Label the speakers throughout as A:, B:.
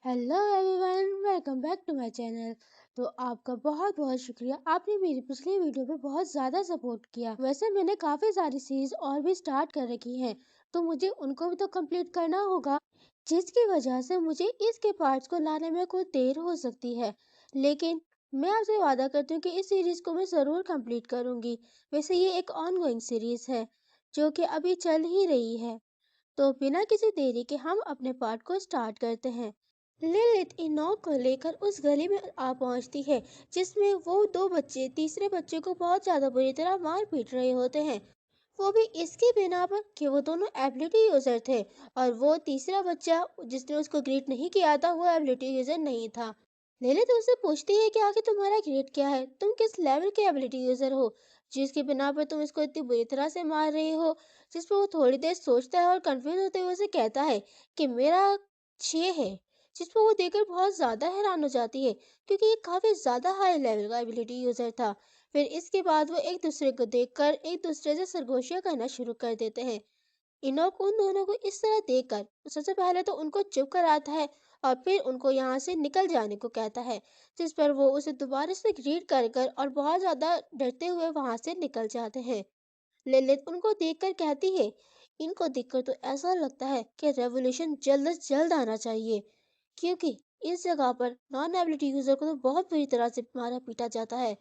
A: Hello everyone, welcome back to my channel. तो आपका बहुत बहुत शुक्रिया, आपने मेरी पिछली वीडियो पे बहुत ज़्यादा सपोर्ट किया। वैसे मैंने काफ़ी सारी सीरीज और भी स्टार्ट कर रखी हैं, तो मुझे उनको भी तो कंप्लीट करना होगा, जिसकी वजह से मुझे इसके पार्ट्स को लाने में कुछ देर हो सकती है। लेकिन मैं आपसे वादा करती हूँ कि इस सीरीज को मैं ज़रूर कंप्लीट करूँगी। वैसे ये एक ऑनगोइंग सीरीज है जो कि अभी चल ही रही है। तो बिना किसी देरी के हम अपने पार्ट को स्टार्ट करते हैं। लिलित इनोक को लेकर उस गली में आ पहुंचती है, जिसमें वो दो बच्चे तीसरे बच्चे को बहुत ज्यादा बुरी तरह मार पीट रहे होते हैं। वो भी इसकी बिना पर कि वो दोनों एबिलिटी यूजर थे, और वो तीसरा बच्चा जिसने उसको ग्रेट नहीं किया था वो एबिलिटी यूजर नहीं था। लिलित उससे पूछती है कि आखिर तुम्हारा ग्रेड क्या है, तुम किस लेवल के एबिलिटी यूजर हो जिसकी बिना पर तुम इसको इतनी बुरी तरह से मार रहे हो। जिस पर वो थोड़ी देर सोचता है और कंफ्यूज होते हुए उसे कहता है कि मेरा 6 है। जिस पर वो देखकर बहुत ज़्यादा हैरान हो जाती है, क्योंकि ये काफ़ी ज़्यादा हाई लेवल का एबिलिटी यूज़र था। फिर इसके बाद वो एक दूसरे को देखकर एक दूसरे से सरगोशियाँ करना शुरू कर देते हैं। इनोक उन दोनों को इस तरह देखकर सबसे पहले तो उनको चुप कराता है, और फिर उनको यहाँ से निकल जाने को कहता है। जिस पर वो उसे दोबारा से ग्रीट कर कर और बहुत ज़्यादा डरते हुए वहाँ से निकल जाते हैं। लिलित उनको देखकर कहती है, इनको देखकर तो ऐसा लगता है कि रेवोल्यूशन जल्द से जल्द आना चाहिए, क्योंकि इस जगह पर नॉन एबिलिटी यूजर को तो बहुत बुरी तरह से मारा पीटा जाता है।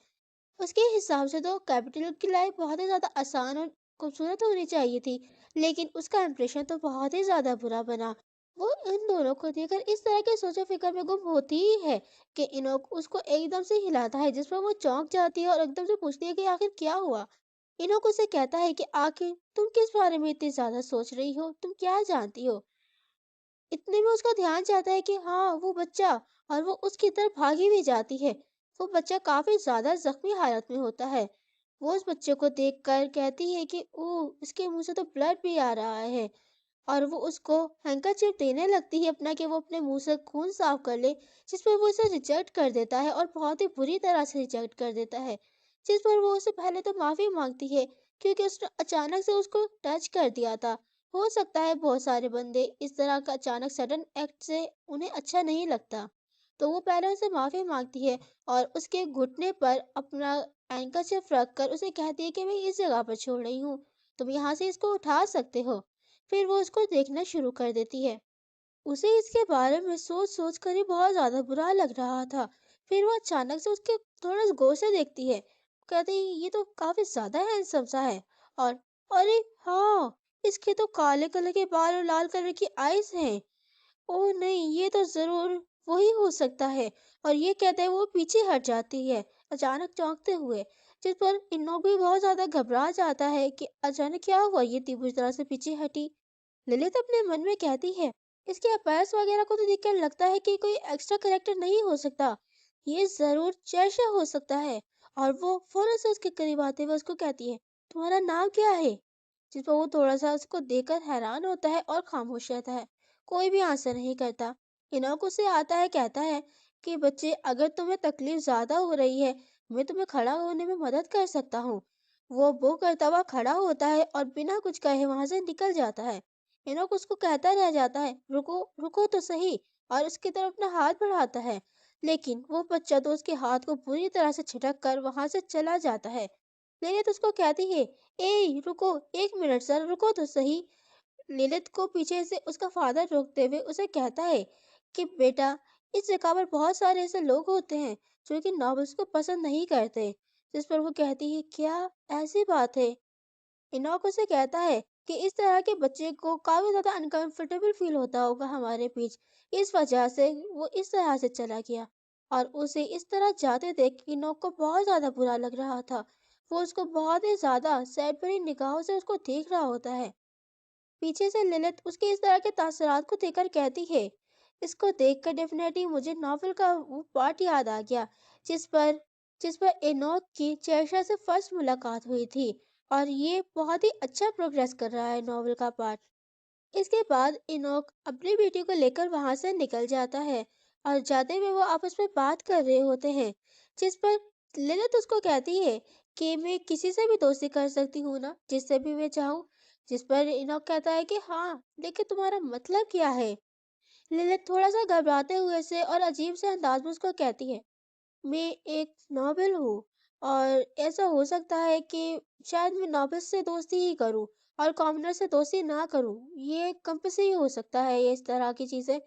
A: उसके हिसाब से तो कैपिटल की लाइफ बहुत ही ज़्यादा आसान और खूबसूरत होनी चाहिए थी, लेकिन उसका इंप्रेशन तो बहुत ही ज़्यादा बुरा बना। वो इन दोनों को देखकर इस तरह के सोचो फिक्र में गुम होती ही है कि इनोक उसको एकदम से हिलाता है, जिस पर वो चौंक जाती है और एकदम से पूछती है कि आखिर क्या हुआ। इनोक उसे कहता है कि आखिर तुम किस बारे में इतनी ज़्यादा सोच रही हो, तुम क्या जानती हो। इतने में उसका ध्यान जाता है कि हाँ वो बच्चा, और वो उसकी तरफ भागी भी जाती है। वो बच्चा काफी ज्यादा जख्मी हालत में होता है। वो उस बच्चे को देखकर कहती है कि ओह, इसके मुंह से तो ब्लड भी आ रहा है। और वो उसको हैंकरचीफ देने लगती है अपना कि वो अपने मुंह से खून साफ कर ले। जिस पर वो उसे रिजेक्ट कर देता है, और बहुत ही बुरी तरह से रिजेक्ट कर देता है। जिस पर वो उसे पहले तो माफी मांगती है, क्योंकि उसने अचानक से उसको टच कर दिया था। हो सकता है बहुत सारे बंदे इस तरह का अचानक सडन एक्ट से उन्हें अच्छा नहीं लगता। तो वो पहले उनसे माफी मांगती है, और उसके घुटने पर अपना हैंकरचीफ रख कर उसे कहती है कि मैं इस जगह पर छोड़ रही हूँ, तुम यहाँ से इसको उठा सकते हो। फिर वो उसको देखना शुरू कर देती है। उसे इसके बारे में सोच सोच कर ही बहुत ज्यादा बुरा लग रहा था। फिर वो अचानक से उसके थोड़ा गौर से देखती है, कहती है ये तो काफी ज्यादा हैंडसम सा है। और अरे हाँ, इसके तो काले कलर के बाल और लाल कलर की आईज हैं। ओह नहीं, ये तो जरूर वही हो सकता है। और ये कहते हुए वो पीछे हट जाती है, अचानक चौंकते हुए। जिस पर इनोक भी बहुत ज्यादा घबरा जाता है कि अचानक क्या हुआ, ये इतनी बुरी तरह से पीछे हटी। ललित अपने मन में कहती है, इसके अपायस वगैरह को तो देखकर लगता है कि कोई एक्स्ट्रा करेक्टर नहीं हो सकता, ये जरूर जैशा हो सकता है। और वो फौरन से उसके करीब आते हुए उसको कहती है, तुम्हारा नाम क्या है। जिस पर वो थोड़ा सा उसको देखकर हैरान होता है और खामोश रहता है, कोई भी आंसर नहीं करता। इनोक उसे आता है, कहता है कि बच्चे, अगर तुम्हें तकलीफ ज्यादा हो रही है, मैं तुम्हें खड़ा होने में मदद कर सकता हूँ। वो करता हुआ खड़ा होता है और बिना कुछ कहे वहां से निकल जाता है। इनोक उसको कहता रह जाता है, रुको रुको तो सही, और उसकी तरफ अपना हाथ बढ़ाता है। लेकिन वो बच्चा तो उसके हाथ को बुरी तरह से छिटक कर वहां से चला जाता है। लिलित उसको कहती है, ए रुको, एक मिनट सर, रुको तो सही। लिलित को पीछे से उसका फादर रोकते हुए उसे कहता है कि बेटा, इस जगह पर बहुत सारे ऐसे लोग होते हैं जो कि नॉवेल्स को पसंद नहीं करते। जिस पर वो कहती है, क्या ऐसी बात है। इनोक उसे कहता है कि इस तरह के बच्चे को काफी ज्यादा अनकंफर्टेबल फील होता होगा हमारे बीच, इस वजह से वो इस तरह से चला गया। और उसे इस तरह जाते देख इनोक को बहुत ज्यादा बुरा लग रहा था। वो उसको बहुत ही ज्यादा सैड भरी निगाहों से उसको देख रहा होता है। पीछे से लिलित उसके इस तरह के तासरात को देखकर कहती है, इसको देखकर डेफिनेटली मुझे नॉवल का वो पार्ट याद आ गया जिस पर जिस पर एनोक की चेशा से फर्स्ट मुलाकात हुई थी। और ये बहुत ही अच्छा प्रोग्रेस कर रहा है नॉवल का पार्ट। इसके बाद इनोक अपनी बेटी को लेकर वहां से निकल जाता है, और जाते हुए वो आपस में बात कर रहे होते हैं। जिस पर लिलित उसको कहती है कि मैं किसी से भी दोस्ती कर सकती हूँ ना, जिससे भी मैं चाहूँ। जिस पर इनोक कहता है कि हाँ, लेकिन तुम्हारा मतलब क्या है। लिलित थोड़ा सा घबराते हुए से और अजीब से अंदाज में उसको कहती है, मैं एक नॉवेल हूँ और ऐसा हो सकता है कि शायद मैं नॉवेल से दोस्ती ही करूँ और कॉमनर से दोस्ती ना करूँ। ये कंपल्सरी हो सकता है, ये इस तरह की चीजें,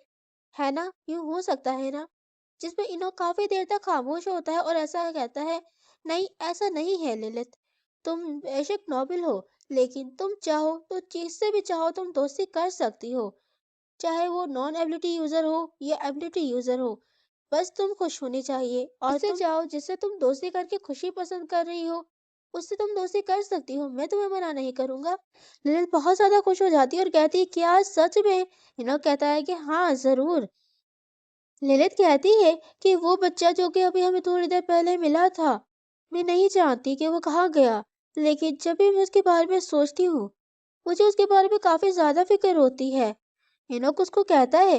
A: है ना? यूँ हो सकता है ना? जिसमें इनो काफी देर तक खामोश होता है और ऐसा कहता है, नहीं ऐसा नहीं है लिलित, तुम बेशक नॉबल हो, लेकिन तुम चाहो तो जिससे भी चाहो तुम दोस्ती कर सकती हो, चाहे वो नॉन एबिलिटी यूजर हो या एबिलिटी यूजर हो। बस तुम खुश होनी चाहिए और जिससे चाहो, जिससे तुम दोस्ती करके खुशी पसंद कर रही हो, उससे तुम दोस्ती कर सकती हो, मैं तुम्हें मना नहीं करूंगा। लिलित बहुत ज्यादा खुश हो जाती है और कहती है, क्या सच में? इनो कहता है कि हाँ जरूर। ललित कहती है कि वो बच्चा जो कि अभी हमें थोड़ी देर पहले मिला था, मैं नहीं जानती कि वो कहाँ गया, लेकिन जब भी मैं उसके बारे में सोचती हूँ, मुझे उसके बारे में काफी ज्यादा फिक्र होती है। इनोक उसको कहता है,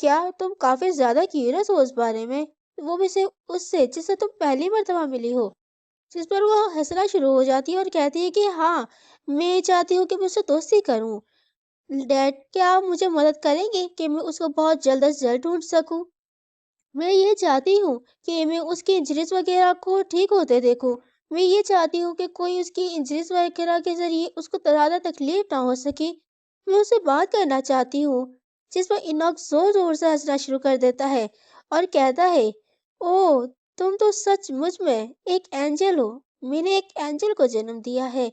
A: क्या तुम काफी ज्यादा क्यूरियस हो उस बारे में? वो भी से उससे जिससे तुम पहली मर्तबा मिली हो। जिस पर वो हंसना शुरू हो जाती है और कहती है कि हाँ, मैं चाहती हूँ कि मैं उससे दोस्ती करूँ। डैड, क्या आप मुझे मदद करेंगे कि मैं उसको बहुत जल्द से जल्द ढूंढ सकूं? मैं ये चाहती हूँ कि मैं उसकी इंजरीज वगैरह को ठीक होते देखूं। मैं ये चाहती हूँ कि कोई उसकी इंजरीज वगैरह के जरिए उसको ज़्यादा तकलीफ ना हो सके। मैं उससे बात करना चाहती हूँ। जिस पर इनॉक जोर जोर से हंसना शुरू कर देता है और कहता है, ओह, तुम तो सचमुच में एक एंजल हो। मैंने एक एंजल को जन्म दिया है।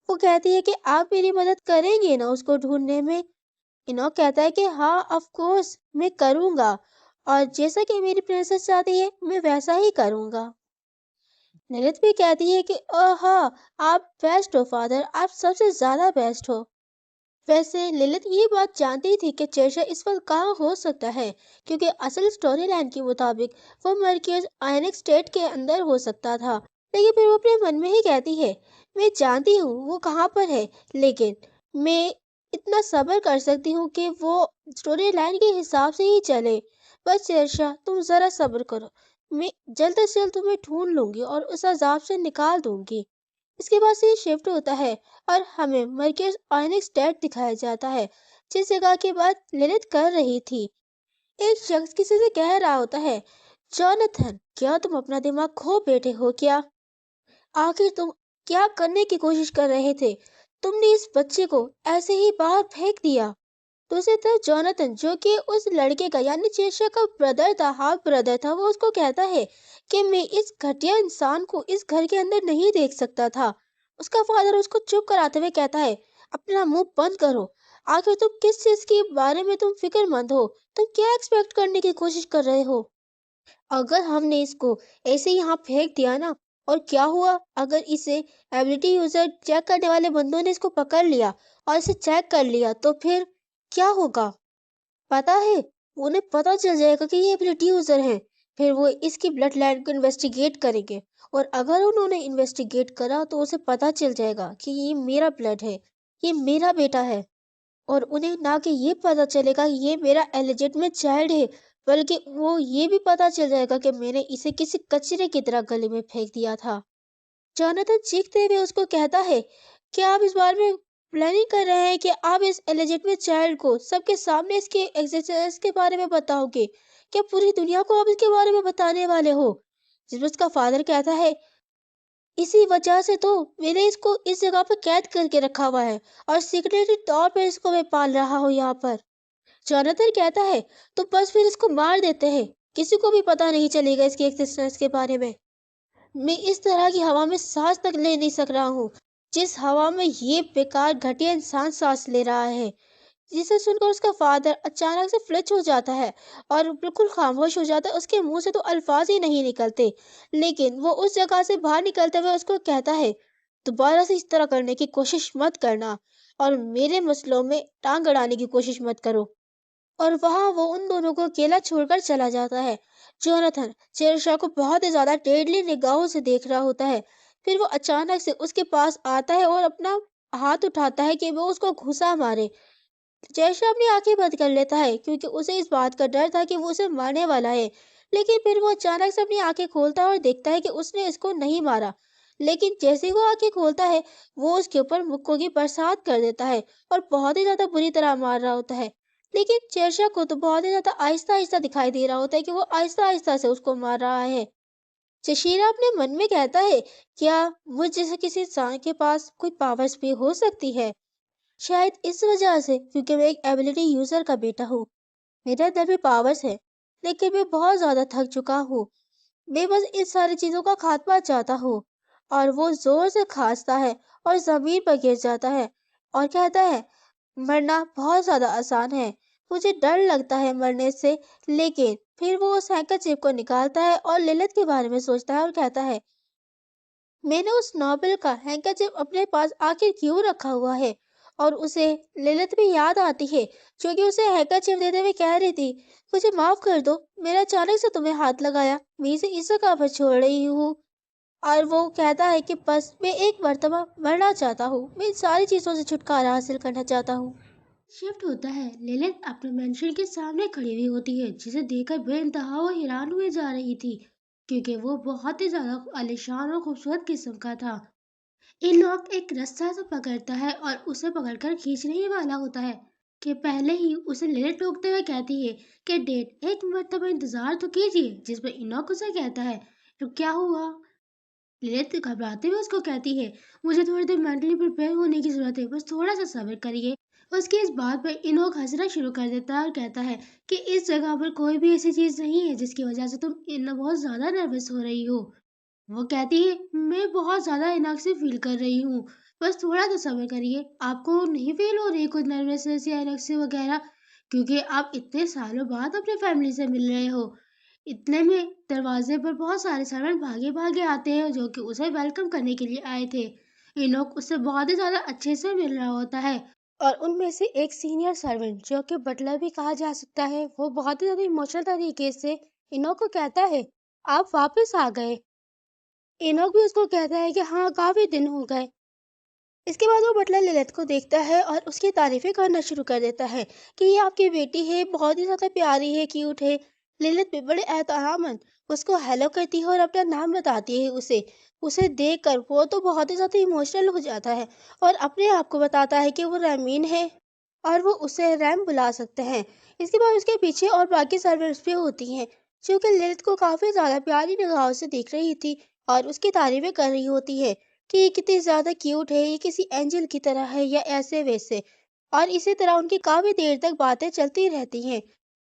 A: वो कहती है कि आप मेरी मदद करेंगे ना उसको ढूंढने में? इनोक कहता है कि हाँ ऑफ कोर्स मैं करूँगा, और जैसा कि मेरी प्रिंसेस चाहती है मैं वैसा ही करूँगा। ललित भी कहती है कि हाँ, आप बेस्ट हो फादर, आप सबसे ज़्यादा बेस्ट हो। वैसे लिलित ये बात जानती थी कि चेशा इस वक्त कहाँ हो सकता है, क्योंकि असल स्टोरी लाइन के मुताबिक वो मर्क्यूज आयनिक स्टेट के अंदर हो सकता था। लेकिन फिर वो अपने मन में ही कहती है, मैं जानती हूँ वो कहाँ पर है, लेकिन मैं इतना सब्र कर सकती हूँ कि वो स्टोरी लाइन के हिसाब से ही चले। बस चेशा, तुम जरा सब्र करो, मैं जल्द से जल्द तुम्हें ढूंढ लूंगी और उस अजाब से निकाल दूंगी। इसके बाद से शिफ्ट होता है और हमें मर्कज आयनिक स्टेट दिखाया जाता है, जिस जगह की बात लिलित कर रही थी। एक शख्स किसी से कह रहा होता है, जॉनथन, क्या तुम अपना दिमाग खो बैठे हो क्या? आखिर तुम क्या करने की कोशिश कर रहे थे? तुमने इस बच्चे को ऐसे ही बाहर फेंक दिया। दूसरी तरफ जोनाथन, जो कि उस लड़के का यानी चेशा का ब्रदर था, हाफ ब्रदर था, वो उसको कहता है कि मैं इस घटिया इंसान को इस घर के अंदर नहीं देख सकता था। उसका फादर उसको चुप कराते हुए कहता है, अपना मुंह बंद करो। आखिर तुम किस चीज के बारे में तुम फिक्रमंद हो? तुम क्या एक्सपेक्ट करने की कोशिश कर रहे हो? अगर हमने इसको ऐसे ही यहाँ फेंक दिया ना, और क्या हुआ अगर इसे एबिलिटी यूजर चेक करने वाले बंदों ने इसको पकड़ लिया और इसे चेक कर लिया, तो फिर क्या होगा? पता है, उन्हें पता चल जाएगा कि ये एबिलिटी यूजर हैं। फिर वो इसकी ब्लड लाइन को इन्वेस्टिगेट करेंगे, और अगर उन्होंने इन्वेस्टिगेट करा तो उसे पता चल जाएगा कि ये मेरा ब्लड है, ये मेरा बेटा है। और उन्हें ना कि ये पता चलेगा ये मेरा एलिजिटमेट चाइल्ड है, बल्कि वो ये भी पता चल जाएगा कि मैंने इसे किसी कचरे की तरह गली में फेंक दिया था। जोनाथन चीखते हुए उसको कहता है, क्या आप इस बारे में प्लानिंग कर रहे हैं कि आप इस इलेजिटिमेट चाइल्ड को सबके सामने इसके एग्जिस्टेंस के बारे में बताओगे? क्या पूरी दुनिया को आप इसके बारे में बताने वाले हो? जिस पर उसका फादर कहता है, इसी वजह से तो मैंने इसको इस जगह पर कैद करके रखा हुआ है और सीक्रेटली तौर पर इसको मैं पाल रहा हूँ यहाँ पर। जोनाथन कहता है, तो बस फिर इसको मार देते हैं, किसी को भी पता नहीं चलेगा इसके एग्जिस्टेंस के बारे में। मैं इस तरह की हवा में सांस तक ले नहीं सक रहा हूँ, जिस हवा में ये बेकार घटिया इंसान सांस ले रहा है। जिसे सुनकर उसका फादर अचानक से फ्लिच हो जाता है और बिल्कुल खामोश हो जाता है। उसके मुंह से तो अल्फाज ही नहीं निकलते, लेकिन वो उस जगह से बाहर निकलते हुए उसको कहता है, दोबारा से इस तरह करने की कोशिश मत करना और मेरे मसलों में टांग अड़ाने की कोशिश मत करो। और वहां वो उन दोनों को अकेला छोड़कर चला जाता है। जोनाथन शेरशाह को बहुत ही ज्यादा टेढ़ी निगाहों से देख रहा होता है। फिर वो अचानक से उसके पास आता है और अपना हाथ उठाता है कि वो उसको घुसा मारे। शेरशाह अपनी आंखें बंद कर लेता है क्योंकि उसे इस बात का डर था कि वो उसे मारने वाला है। लेकिन फिर वो अचानक से अपनी आंखें खोलता है और देखता है कि उसने इसको नहीं मारा। लेकिन जैसे ही वो आंखें खोलता है, वो उसके ऊपर मुक्कों की बरसात कर देता है और बहुत ही ज्यादा बुरी तरह मार रहा होता है।
B: लेकिन शेरशाह को तो बहुत ही ज्यादा आहिस्ता आहिस्ता दिखाई दे रहा होता है कि वो आहिस्ता आहिस्ता से उसको मार रहा है। जशीरा अपने मन में कहता है, क्या मुझ जैसे किसी इंसान के पास कोई पावर्स भी हो सकती है? शायद इस वजह से, क्योंकि मैं एक एबिलिटी यूजर का बेटा हूँ। मेरे अंदर भी पावर्स है, लेकिन मैं बहुत ज्यादा थक चुका हूँ। मैं बस इन सारी चीजों का खात्मा चाहता हूँ। और वो जोर से खांसता है और जमीन पर गिर जाता है और कहता है, मरना बहुत ज्यादा आसान है। मुझे डर लगता है मरने से। लेकिन फिर वो उस हैंकरचीफ को निकालता है और लिलित के बारे में सोचता है और कहता है, मैंने उस नॉबेल का हैंकरचीफ अपने पास आखिर क्यों रखा हुआ है? और उसे लिलित भी याद आती है, जो कि उसे हैंकरचीफ देते हुए कह रही थी, मुझे माफ कर दो, मैंने अचानक से तुम्हें हाथ लगाया, मैं इसे इस जगह पर छोड़ रही हूँ। और वो कहता है कि बस मैं एक मर्तबा मरना चाहता हूँ, मैं इन सारी चीजों से छुटकारा हासिल करना चाहता हूँ।
A: शिफ्ट होता है। लिलित अपने मेंशन के सामने खड़ी हुई होती है, जिसे देखकर बेइंतहा वो हैरान हुए जा रही थी, क्योंकि वो बहुत ही ज्यादा आलीशान और खूबसूरत किस्म का था। इनॉक एक रस्सा से पकड़ता है और उसे पकड़कर खींचने ही वाला होता है कि पहले ही उसे लिलित टोकते हुए कहती है कि डेट एक मर्तबा इंतजार तो कीजिए, जिस पर इनॉक उसे कहता है, तो क्या हुआ? लिलित घबराते हुए उसको कहती है, मुझे थोड़ी देर मेंटली प्रिपेयर होने की जरूरत है, बस थोड़ा सा सब्र करिए। उसकी इस बात पर इनोक हंसना शुरू कर देता है और कहता है कि इस जगह पर कोई भी ऐसी चीज नहीं है जिसकी वजह से तुम इन बहुत ज्यादा नर्वस हो रही हो। वो कहती है, मैं बहुत ज्यादा इनॉक से फील कर रही हूँ, बस थोड़ा तो सब्र करिए। आपको नहीं फील हो रही कुछ नर्वसनेस या इनॉक से वगैरह, क्योंकि आप इतने सालों बाद अपने फैमिली से मिल रहे हो। इतने में दरवाजे पर बहुत सारे सर्वेंट भागे भागे आते हैं, जो कि उसे वेलकम करने के लिए आए थे। इनोक उससे बहुत ही ज्यादा अच्छे से मिल रहा होता है, और उनमें से एक सीनियर सर्वेंट, जो कि बटलर भी कहा जा सकता है, वो बहुत ही ज्यादा इमोशनल तरीके से इनोक को कहता है, आप वापस आ गए। इनोक भी उसको कहता है कि हाँ, काफी दिन हो गए। इसके बाद वो बटलर ललित को देखता है और उसकी तारीफें करना शुरू कर देता है कि ये आपकी बेटी है, बहुत ही ज्यादा प्यारी है, क्यूट है। ललित भी बड़े एहतरामन उसको हेलो करती है और अपना नाम बताती है उसे। उसे देखकर वो तो बहुत ही ज्यादा इमोशनल हो जाता है और अपने आप को बताता है कि वो रैमीन है और वो उसे रैम बुला सकते हैं। इसके बाद उसके पीछे और बाकी सर्वेंट्स भी होती हैं, जो कि ललित को काफी ज्यादा प्यारी निगाहों से देख रही थी और उसकी तारीफें कर रही होती है कि ये कितनी ज़्यादा क्यूट है, ये किसी एंजल की तरह है या ऐसे वैसे। और इसी तरह उनकी काफ़ी देर तक बातें चलती रहती हैं।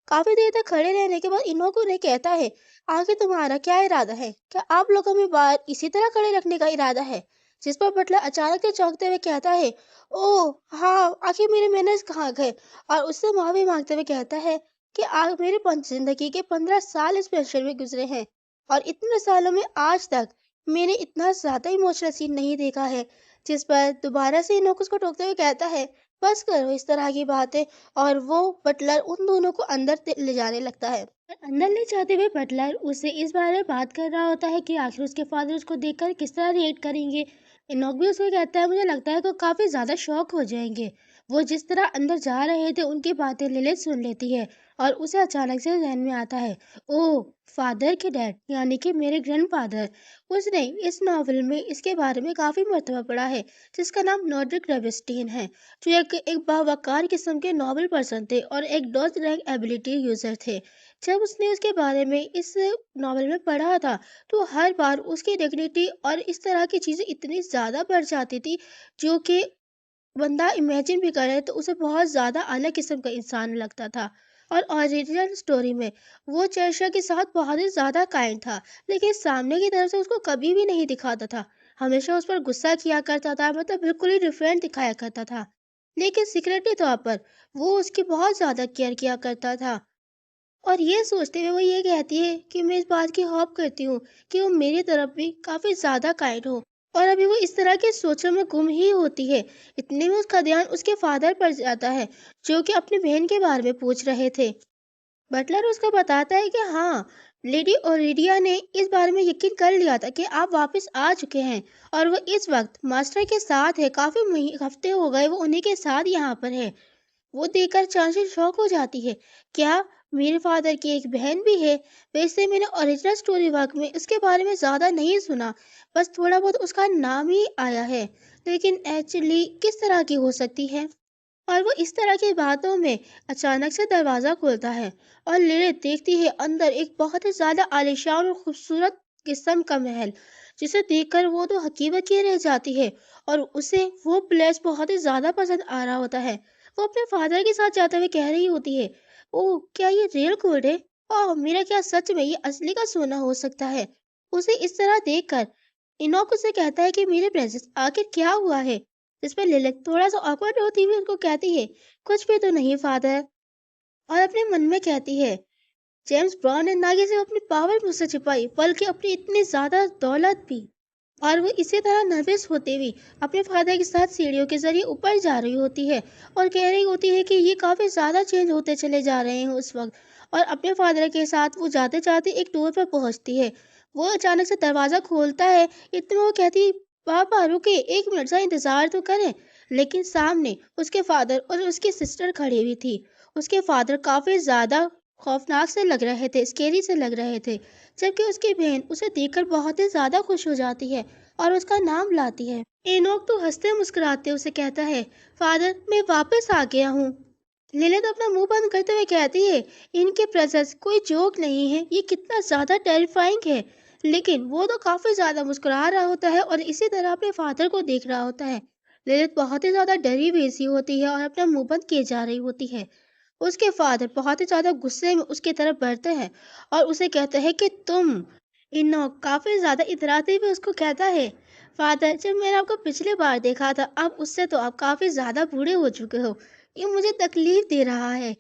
A: काफ़ी देर तक खड़े रहने के बाद इनोक उन्हें कहता है, आखिर तुम्हारा क्या इरादा है? क्या आप लोगों में बात इसी तरह खड़े रखने का इरादा है? जिस पर बटलर अचानक से चौंकते हुए कहता है, ओह हाँ, आखिर मेरे मैनर्स कहाँ गए? और उससे माफी मांगते हुए कहता है कि आज मेरे जिंदगी के 15 साल इस पेंशन में गुजरे हैं और इतने सालों में आज तक मैंने इतना ज़्यादा इमोशनल सीन नहीं देखा है। जिस पर दोबारा से इनोक उसको टोकते हुए कहता है, बस करो इस तरह की बातें। और वो बटलर उन दोनों को अंदर ले जाने लगता है। और अंदर ले जाते हुए बटलर उससे इस बारे में बात कर रहा होता है कि आखिर उसके फादर उसको देखकर किस तरह रिएक्ट करेंगे। इनोक भी उसको कहता है, मुझे लगता है कि वो काफ़ी ज़्यादा शॉक हो जाएंगे। वो जिस तरह अंदर जा रहे थे उनकी बातें लिलित सुन लेती है और उसे अचानक से ध्यान में आता है, ओह, फादर के डैड यानी कि मेरे ग्रैंडफादर। उसने इस नॉवल में इसके बारे में काफ़ी मरतबा पढ़ा है, जिसका नाम नॉर्डिक रेविस्टीन है, जो एक बावकार किस्म के नॉवल पर्सन थे और एक डॉज रैंक एबिलिटी यूजर थे। जब उसने उसके बारे में इस नॉवल में पढ़ा था, तो हर बार उसकी डिग्निटी और इस तरह की चीज़ें इतनी ज़्यादा बढ़ जाती थी, जो कि बंदा इमेजिन भी करे तो उसे बहुत ज़्यादा अलग किस्म का इंसान लगता था। और ओरिजिनल स्टोरी में वो चर्चा के साथ बहुत ही ज़्यादा काइंड था, लेकिन सामने की तरफ से उसको कभी भी नहीं दिखाता था। हमेशा उस पर गुस्सा किया करता था, मतलब बिल्कुल ही डिफरेंट दिखाया करता था। लेकिन सीक्रेटली तौर पर वो उसकी बहुत ज़्यादा केयर किया करता था। और ये सोचते हुए वो ये कहती है कि मैं इस बात की होप करती हूँ कि वो मेरी तरफ भी काफ़ी ज़्यादा काइंड हो। और अभी वो इस तरह की सोचों में गुम ही होती है। इतने में उसका ध्यान उसके फादर पर जाता है, जो कि अपनी बहन के बारे में पूछ रहे थे। बटलर उसको बताता है कि हाँ, लेडी ओरिडिया ने इस बारे में यकीन कर लिया था कि आप वापस आ चुके हैं और वो इस वक्त मास्टर के साथ है। काफ़ी हफ्ते हो गए वो उन्हीं के साथ यहाँ पर है। वो देखकर चांचल शॉक हो जाती है, क्या मेरे फादर की एक बहन भी है? वैसे मैंने ओरिजिनल स्टोरी वर्क में उसके बारे में ज़्यादा नहीं सुना, बस थोड़ा बहुत उसका नाम ही आया है, लेकिन एक्चुअली किस तरह की हो सकती है?
B: और वो इस तरह की बातों में अचानक से दरवाजा खुलता है और लिलित देखती है अंदर एक बहुत ही ज्यादा आलीशान और खूबसूरत किस्म का महल, जिसे देखकर वो तो हकीबकी रह जाती है। और उसे वो प्लेस बहुत ही ज्यादा पसंद आ रहा होता है। वो अपने फादर के साथ जाते हुए कह रही होती है, ओह क्या ये रियल गोल्ड है? ओह मेरा क्या सच में ये असली का सोना हो सकता है? उसे इस तरह देखकर इनोक उसे कहता है कि मेरे प्रिंसेस आखिर क्या हुआ है? जिसमें लिलित थोड़ा सा ऑकवर्ड होती हुई उनको कहती है, कुछ भी तो नहीं फादर। और अपने मन में कहती है, जेम्स ब्राउन ने ना ही सिर्फ अपनी पावर मुझसे छिपाई बल्कि अपनी इतनी ज्यादा दौलत भी। और वो इसी तरह नर्वस होते हुए अपने फादर के साथ सीढ़ियों के जरिए ऊपर जा रही होती है और कह रही होती है कि ये काफी ज्यादा चेंज होते चले जा रहे हैं उस वक्त। और अपने फादर के साथ वो जाते जाते एक डोर पर पहुंचती है। वो अचानक से दरवाजा खोलता है। इतने में वो कहती, पापा रुके, एक मिनट सा इंतजार तो करें। लेकिन सामने उसके फादर और उसकी सिस्टर खड़ी हुई थी। उसके फादर काफी ज्यादा खौफनाक से लग रहे थे, स्केरी से लग रहे थे, जबकि उसकी बहन उसे देखकर बहुत ही ज्यादा खुश हो जाती है और उसका नाम लाती है। एनोक तो हंसते मुस्कुराते उसे कहता है, फादर मैं वापस आ गया हूँ। लिलित अपना मुंह बंद करते हुए कहती है, इनके प्रेजेंस कोई जोक नहीं है, ये कितना ज्यादा टेरिफाइंग है। लेकिन वो तो काफी ज्यादा मुस्कुरा रहा होता है और इसी तरह अपने फादर को देख रहा होता है। लिलित बहुत ही ज्यादा डरी हुई सी होती है और अपना मुंह बंद किए जा रही होती है। उसके फादर बहुत ही ज्यादा गुस्से में उसकी तरफ बढ़ते हैं और उसे कहते हैं कि तुम। इनो काफी ज्यादा इतराते हुए उसको कहता है, फादर जब मैंने आपको पिछली बार देखा था अब उससे तो आप काफी ज्यादा बूढ़े हो चुके हो, ये मुझे तकलीफ दे रहा है।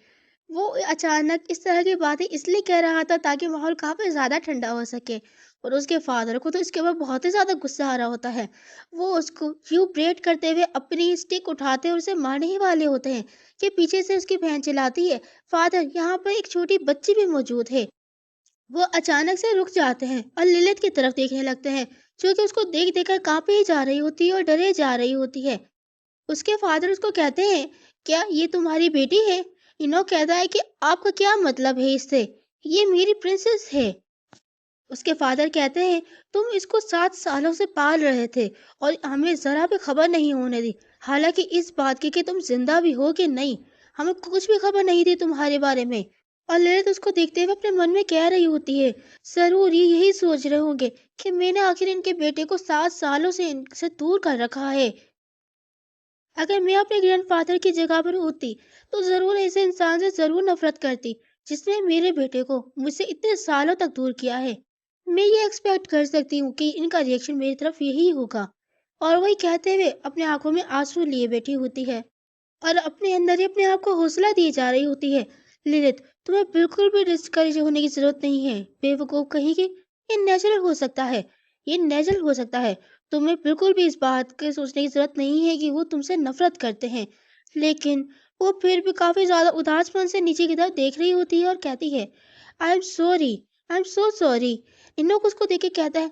B: वो अचानक इस तरह की बातें इसलिए कह रहा था ताकि माहौल काफी ज्यादा ठंडा हो सके। और उसके फादर को तो इसके ऊपर बहुत ही ज्यादा गुस्सा आ रहा होता है। वो उसको यूं ब्रेड करते हुए अपनी स्टिक उठाते और उसे मारने ही वाले होते हैं कि पीछे से उसकी बहन चिल्लाती है, फादर यहाँ पर एक छोटी बच्ची भी मौजूद है। वो अचानक से रुक जाते हैं और लिलित की तरफ देखने लगते हैं, जो कि उसको देख देखकर कांपे ही जा रही होती है और डरे जा रही होती है। उसके फादर उसको कहते हैं, क्या ये तुम्हारी बेटी है? इनो कहता है कि आपका क्या मतलब है इससे? ये मेरी प्रिंसेस है। उसके फादर कहते हैं, तुम इसको 7 सालों से पाल रहे थे और हमें जरा भी खबर नहीं होने दी। हालांकि इस बात की कि तुम जिंदा भी हो कि नहीं, हमें कुछ भी खबर नहीं थी तुम्हारे बारे में। और ललित उसको देखते हुए अपने मन में कह रही होती है, जरूर ये यही सोच रहे होंगे कि मैंने आखिर इनके बेटे को 7 सालों से इनसे दूर कर रखा है। अगर मैं अपने ग्रैंडफादर की जगह पर होती तो जरूर ऐसे इंसान से जरूर नफरत करती जिसने मेरे बेटे को मुझसे इतने सालों तक दूर किया है। मैं ये एक्सपेक्ट कर सकती हूँ कि इनका रिएक्शन मेरी तरफ यही होगा। और वही कहते हुए अपने आंखों में आंसू लिए बैठी होती है और अपने अंदर ही अपने आप को हौसला दी जा रही होती है, लिलित तुम्हें बिल्कुल भी डिस्करेज होने की जरूरत नहीं है, बेवकूफ कहीं की। ये नेचुरल हो सकता है, ये नेचुरल हो सकता है। तुम्हें बिल्कुल भी इस बात के सोचने की जरूरत नहीं है कि वो तुमसे नफरत करते हैं। लेकिन वो फिर भी काफी ज्यादा उदासपन से नीचे की तरफ देख रही होती है और कहती है, I am sorry, I am so sorry. इन्नो उसको देख के कहता है,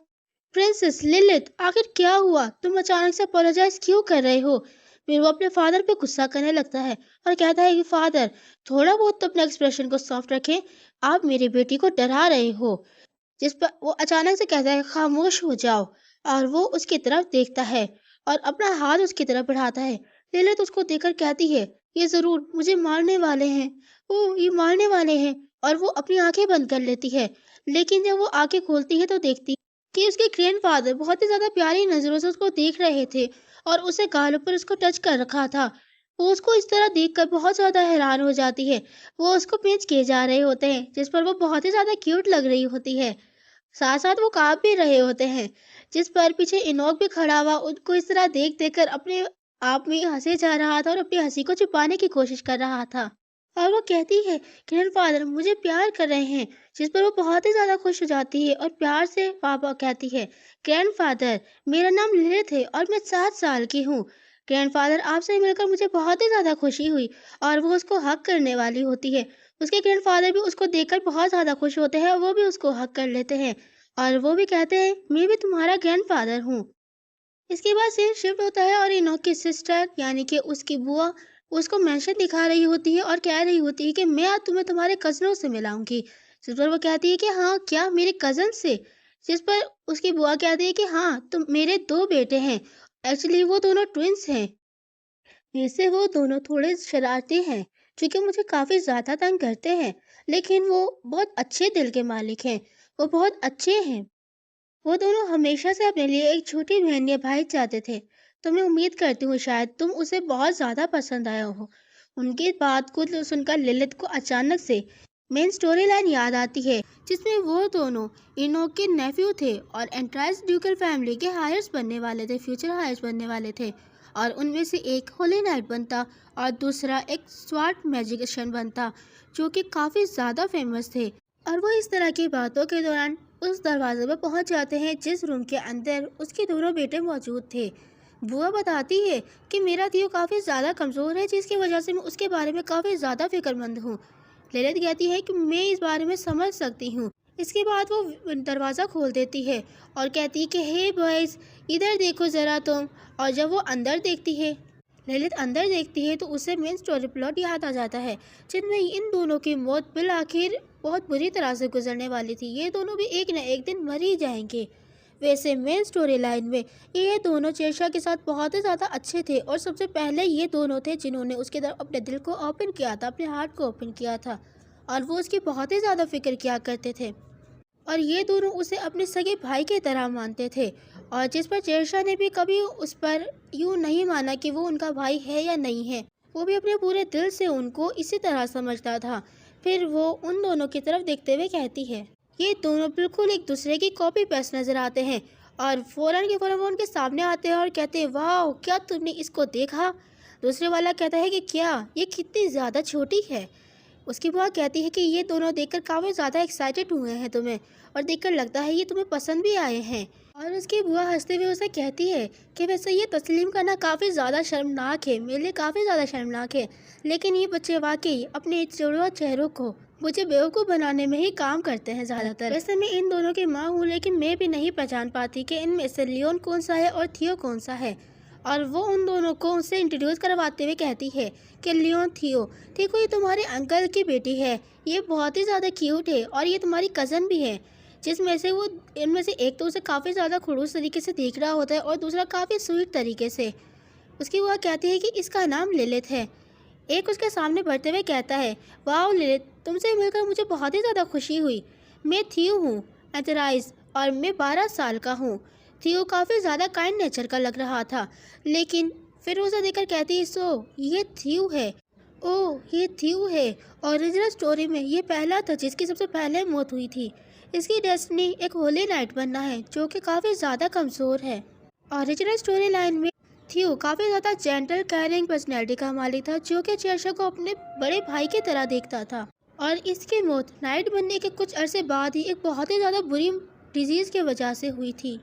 B: प्रिंसेस लिलित आखिर क्या हुआ, तुम अचानक से अपोलोजाइज क्यों कर रहे हो? फिर वो अपने फादर पे गुस्सा करने लगता है और कहता है कि फादर थोड़ा बहुत तो अपने एक्सप्रेशन को सॉफ्ट रखें, आप मेरी बेटी को डरा रहे हो। जिस पर वो अचानक से कहता है, खामोश हो जाओ। और वो उसकी तरफ देखता है और अपना हाथ उसकी तरफ बढ़ाता है। लिलित उसको देखकर कहती है, ये जरूर मुझे मारने वाले हैं, ओ ये मारने वाले हैं। और वो अपनी आंखें बंद कर लेती है। लेकिन जब वो आंखें खोलती है तो देखती कि उसके ग्रैंडफादर बहुत ही ज्यादा प्यारी नजरों से उसको देख रहे थे और उसे गालों पर उसको टच कर रखा था। वो उसको इस तरह देखकर बहुत ज्यादा हैरान हो जाती है। वो उसको पेंच किए जा रहे होते हैं जिस पर वो बहुत ही ज्यादा क्यूट लग रही होती है। साथ साथ वो काँप भी रहे होते हैं, जिस पर पीछे इनोक भी खड़ा हुआ उनको इस तरह देख देखकर अपने आप में हंसे जा रहा था और अपनी हंसी को छुपाने की कोशिश कर रहा था। और वो कहती है, ग्रैंडफादर मुझे प्यार कर रहे हैं। जिस पर वो बहुत ही ज्यादा खुश हो जाती है और प्यार से पापा कहती है, ग्रैंडफादर मेरा नाम लिलित है और मैं 7 साल की हूँ। ग्रैंडफादर आपसे मिलकर मुझे बहुत ही ज्यादा खुशी हुई। और वो उसको हक करने वाली होती है। उसके ग्रैंडफादर भी उसको देखकर बहुत ज्यादा खुश होते हैं और वो भी उसको हक कर लेते हैं। और वो भी कहते हैं, मैं भी तुम्हारा ग्रैंडफादर हूँ। इसके बाद सीन शिफ्ट होता है और इनोक की सिस्टर यानी कि उसकी बुआ उसको मेंशन दिखा रही होती है और कह रही होती है कि मैं आज तुम्हें तुम्हारे कजनों से मिलाऊंगी। जिस पर वो कहती है कि हाँ क्या मेरे कजन से? जिस पर उसकी बुआ कहती है कि हाँ तुम मेरे 2 बेटे हैं, एक्चुअली वो दोनों ट्विंस हैं। वैसे वो दोनों थोड़े शरारती हैं, क्योंकि मुझे काफ़ी ज़्यादा तंग करते हैं, लेकिन वो बहुत अच्छे दिल के मालिक हैं, वो बहुत अच्छे हैं। वो दोनों हमेशा से अपने लिए एक छोटी बहन या भाई चाहते थे, तो मैं उम्मीद करती हूँ शायद तुम उसे बहुत ज़्यादा पसंद आया हो। उनकी बात को सुनकर लिलित को अचानक से मेन स्टोरी लाइन याद आती है, जिसमें वो दोनों इनोक के नेफ्यू थे और एंट्राइज ड्यूकल फैमिली के हायर्स बनने वाले थे, फ्यूचर हायर्स बनने वाले थे। और उनमें से एक होली नाइट बनता और दूसरा एक स्वाट मैजिशियन बनता, जो कि काफ़ी ज़्यादा फेमस थे। और वो इस तरह की बातों के दौरान उस दरवाजे पर पहुंच जाते हैं जिस रूम के अंदर उसके दोनों बेटे मौजूद थे। बुआ बताती है कि मेरा थियो काफ़ी ज़्यादा कमज़ोर है, जिसकी वजह से मैं उसके बारे में काफ़ी ज़्यादा फिक्रमंद हूँ। ललित कहती है कि मैं इस बारे में समझ सकती हूँ। इसके बाद वो दरवाज़ा खोल देती है और कहती है कि हे बॉयज़, इधर देखो ज़रा तुम। और जब वो अंदर देखती है, ललित अंदर देखती है, तो उसे मेन स्टोरी प्लॉट याद आ जाता है, जिनमें इन दोनों की मौत बिल आखिर बहुत बुरी तरह से गुजरने वाली थी। ये दोनों भी एक न एक दिन मर ही जाएंगे। वैसे मेन स्टोरी लाइन में ये दोनों शेरशाह के साथ बहुत ही ज़्यादा अच्छे थे, और सबसे पहले ये दोनों थे जिन्होंने उसके तरफ अपने दिल को ओपन किया था, अपने हार्ट को ओपन किया था, और वो उसकी बहुत ही ज़्यादा फिक्र किया करते थे। और ये दोनों उसे अपने सगे भाई की तरह मानते थे, और जिस पर शेरशाह ने भी कभी उस पर यूँ नहीं माना कि वो उनका भाई है या नहीं है। वो भी अपने पूरे दिल से उनको इसी तरह समझता था। फिर वो उन दोनों की तरफ देखते हुए कहती है, ये दोनों बिल्कुल एक दूसरे की कॉपी पेस्ट नजर आते हैं। और फौरन के फौरन वो उनके सामने आते हैं और कहते हैं, वाह क्या तुमने इसको देखा। दूसरे वाला कहता है कि क्या ये कितनी ज़्यादा छोटी है। उसकी बुआ कहती है कि ये दोनों देखकर काफ़ी ज़्यादा एक्साइटेड हुए हैं तुम्हें, और देखकर लगता है ये तुम्हें पसंद भी आए हैं। और उसकी बुआ हंसते हुए उसे कहती है कि वैसे ये तस्लीम करना काफ़ी ज़्यादा शर्मनाक है, मेरे लिए काफ़ी ज़्यादा शर्मनाक है, लेकिन ये बच्चे वाकई अपने जुड़वा चेहरों को मुझे बेवकूफ़ बनाने में ही काम करते हैं ज़्यादातर। वैसे मैं इन दोनों की माँ हूँ, लेकिन मैं भी नहीं पहचान पाती कि इनमें से लियोन कौन सा है और थियो कौन सा है। और वो उन दोनों को उनसे इंट्रोड्यूस करवाते हुए कहती है कि लियोन, थियो, देखो ये तुम्हारे अंकल की बेटी है, ये बहुत ही ज़्यादा क्यूट है, और ये तुम्हारी कज़न भी है। जिसमें से वो इनमें से एक तो उसे काफ़ी ज़्यादा खड़ूस तरीके से देख रहा होता है, और दूसरा काफ़ी स्वीट तरीके से। उसकी वो कहती है कि इसका नाम लिलित है। एक उसके सामने बढ़ते हुए कहता है, वाह लिलित, तुमसे मिलकर मुझे बहुत ही ज़्यादा खुशी हुई। मैं थियो हूँ, एथराइज, और मैं 12 साल का हूँ। थियो काफ़ी ज़्यादा काइंड नेचर का लग रहा था, लेकिन फिर उसे देखकर कहती है, सो ये थियो है। ओह ये थियो है। ओरिजिनल स्टोरी में ये पहला था जिसकी सबसे पहले मौत हुई थी। इसकी डेस्टिनी एक होली नाइट बनना है, जो कि काफ़ी ज़्यादा कमज़ोर है। ओरिजिनल स्टोरी लाइन में थियो काफ़ी ज़्यादा जेंटल कैरिंग पर्सनैलिटी का मालिक था, जो कि शेरशाह को अपने बड़े भाई की तरह देखता था। और इसकी मौत नाइट बनने के कुछ अरसे बाद ही एक बहुत ही ज़्यादा बुरी डिजीज़ की वजह से हुई थी।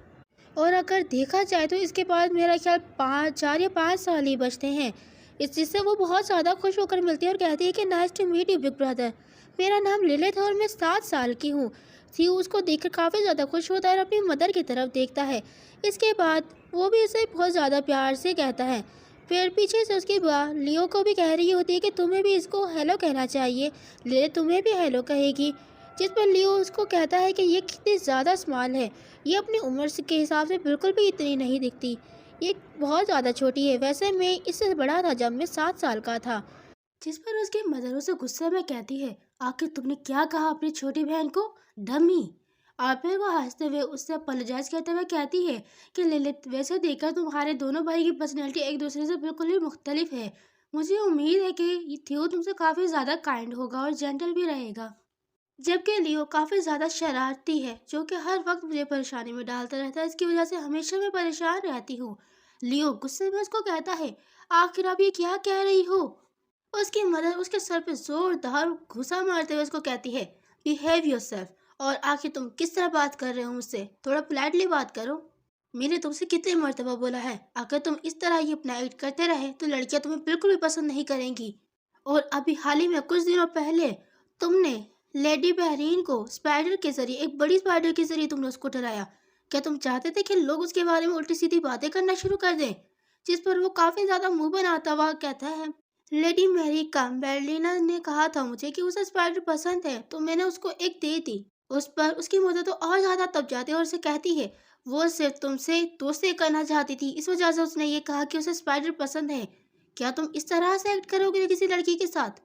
B: और अगर देखा जाए तो इसके बाद मेरा ख्याल 4 या 5 साल ही बचते हैं, इस जिससे वो बहुत ज़्यादा खुश होकर मिलती है और कहती है कि nice to meet you big brother, मेरा नाम लिलित है और मैं 7 साल की हूँ। थियो उसको देखकर काफ़ी ज़्यादा खुश होता है और अपनी मदर की तरफ देखता है। इसके बाद वो भी इसे बहुत ज़्यादा प्यार से कहता है। फिर पीछे से उसकी बुआ लियो को भी कह रही होती है कि तुम्हें भी इसको हेलो कहना चाहिए, लिलित तुम्हें भी हेलो कहेगी। जिस पर लियो उसको कहता है कि ये कितनी ज़्यादा स्मॉल है, ये अपनी उम्र के हिसाब से बिल्कुल भी इतनी नहीं दिखती, ये बहुत ज़्यादा छोटी है, वैसे मैं इससे बड़ा था जब मैं 7 साल का था। जिस पर उसकी मदर उसे गुस्से में कहती है, आखिर तुमने क्या कहा अपनी छोटी बहन को, डमी। और फिर वो हंसते हुए उससे अपोलोजाइज करते हुए कहती है कि लिलित, वैसे देखकर तुम्हारे दोनों भाई की पर्सनैलिटी एक दूसरे से बिल्कुल ही मुख्तलिफ है। मुझे उम्मीद है कि ये थियो तुमसे काफ़ी ज़्यादा काइंड होगा और जेंटल भी रहेगा, जबकि लियो काफ़ी ज़्यादा शरारती है, जो कि हर वक्त मुझे परेशानी में डालता रहता है, इसकी वजह से हमेशा मैं परेशान रहती हूँ। लियो गुस्से में उसको कहता है, आखिर आप ये क्या कह रही हो। उसकी मदर उसके सर पे जोरदार घुसा मारते हुए उसको कहती है, बिहेव योरसेल्फ, और आखिर तुम किस तरह बात कर रहे हो मुझसे, थोड़ा पोलाइटली बात करो। मैंने तुमसे कितने मर्तबा बोला है, अगर तुम इस तरह ही अपना एक्ट करते रहे तो लड़कियां तुम्हें बिल्कुल भी पसंद नहीं करेंगी। और अभी हाल ही में कुछ दिनों पहले तुमने लेडी बहरीन को स्पाइडर के जरिए, एक बड़ी स्पाइडर के जरिए तुमने उसको डराया। क्या तुम चाहते थे कि लोग उसके बारे में उल्टी सीधी बातें करना शुरू कर दें। जिस पर वो काफी ज्यादा मुंह बनाता हुआ कहता है, लेडी मैरी का बेर्लिना ने कहा था मुझे कि उसे स्पाइडर पसंद है, तो मैंने उसको एक दे दी। उस पर उसकी मदर तो और ज्यादा तब जाती है और उसे कहती है, वो सिर्फ तुमसे दोस्ती करना चाहती थी, इस वजह से उसने ये कहा कि उसे स्पाइडर पसंद है। क्या तुम इस तरह से एक्ट करोगे किसी लड़की के साथ?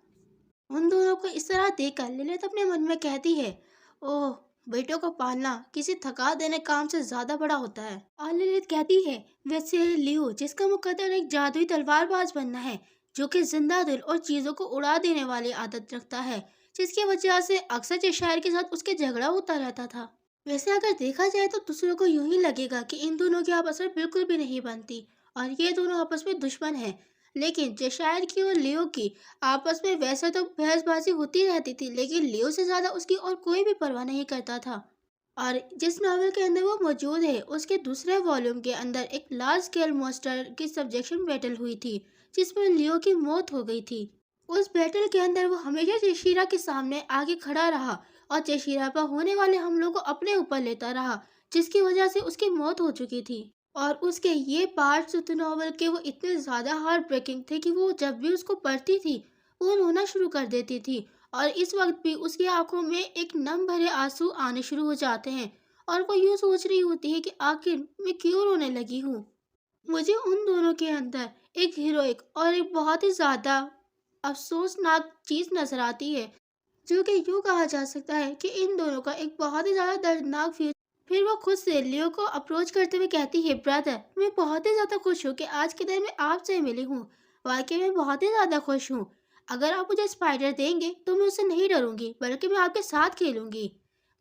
B: उन दोनों को इस तरह देखकर लिलित अपने मन में कहती है, ओह, बेटों को पालना किसी थका देने काम से ज्यादा बड़ा होता है। और लिलित कहती है, वैसे लियो जिसका मुकद्दर एक जादुई तलवारबाज बनना है, जो कि जिंदा दिल और चीजों को उड़ा देने वाली आदत रखता है, जिसकी वजह से अक्सर चेशायर के साथ उसके झगड़ा होता रहता था। वैसे अगर देखा जाए तो दूसरों को यूं ही लगेगा कि इन दोनों की आपस में बिल्कुल भी नहीं बनती और ये दोनों आपस में दुश्मन हैं। लेकिन चेशायर की और लियो की आपस में वैसे तो बहसबाजी होती रहती थी, लेकिन लियो से ज्यादा उसकी और कोई भी परवाह नहीं करता था। और जिस नॉवल के अंदर वो मौजूद है, उसके दूसरे वॉल्यूम के अंदर एक लार्ज स्केल मॉन्स्टर की सब्जेक्शन बैटल हुई थी, जिसमें लियो की मौत हो गई थी। उस बैटल के अंदर वो हमेशा चेशिरा के सामने आगे खड़ा रहा और चेशिरा पर होने वाले हमलों को अपने ऊपर लेता रहा, जिसकी वजह से उसकी मौत हो चुकी थी। और उसके ये पार्ट्स उस नॉवल के वो इतने ज़्यादा हार्ट ब्रेकिंग थे कि वो जब भी उसको पढ़ती थी, वो रोना शुरू कर देती थी। और इस वक्त भी उसकी आंखों में एक नम भरे आंसू आने शुरू हो जाते हैं और वो यूँ सोच रही होती है कि आखिर मैं क्यों रोने लगी हूँ। मुझे उन दोनों के अंदर एक हीरोइक और एक बहुत ही ज़्यादा अफसोसनाक चीज़ नजर आती है, जो कि यूँ कहा जा सकता है कि इन दोनों का एक बहुत ही ज़्यादा दर्दनाक फ्यूचर। फिर वो खुद से लियो को अप्रोच करते हुए कहती है, ब्रदर, मैं बहुत ही ज़्यादा खुश हूँ कि आज के दिन मैं आपसे मिली हूँ। वाकई मैं बहुत ही ज़्यादा खुश हूँ। अगर आप मुझे स्पाइडर देंगे तो मैं उससे नहीं डरूंगी, बल्कि मैं आपके साथ खेलूंगी।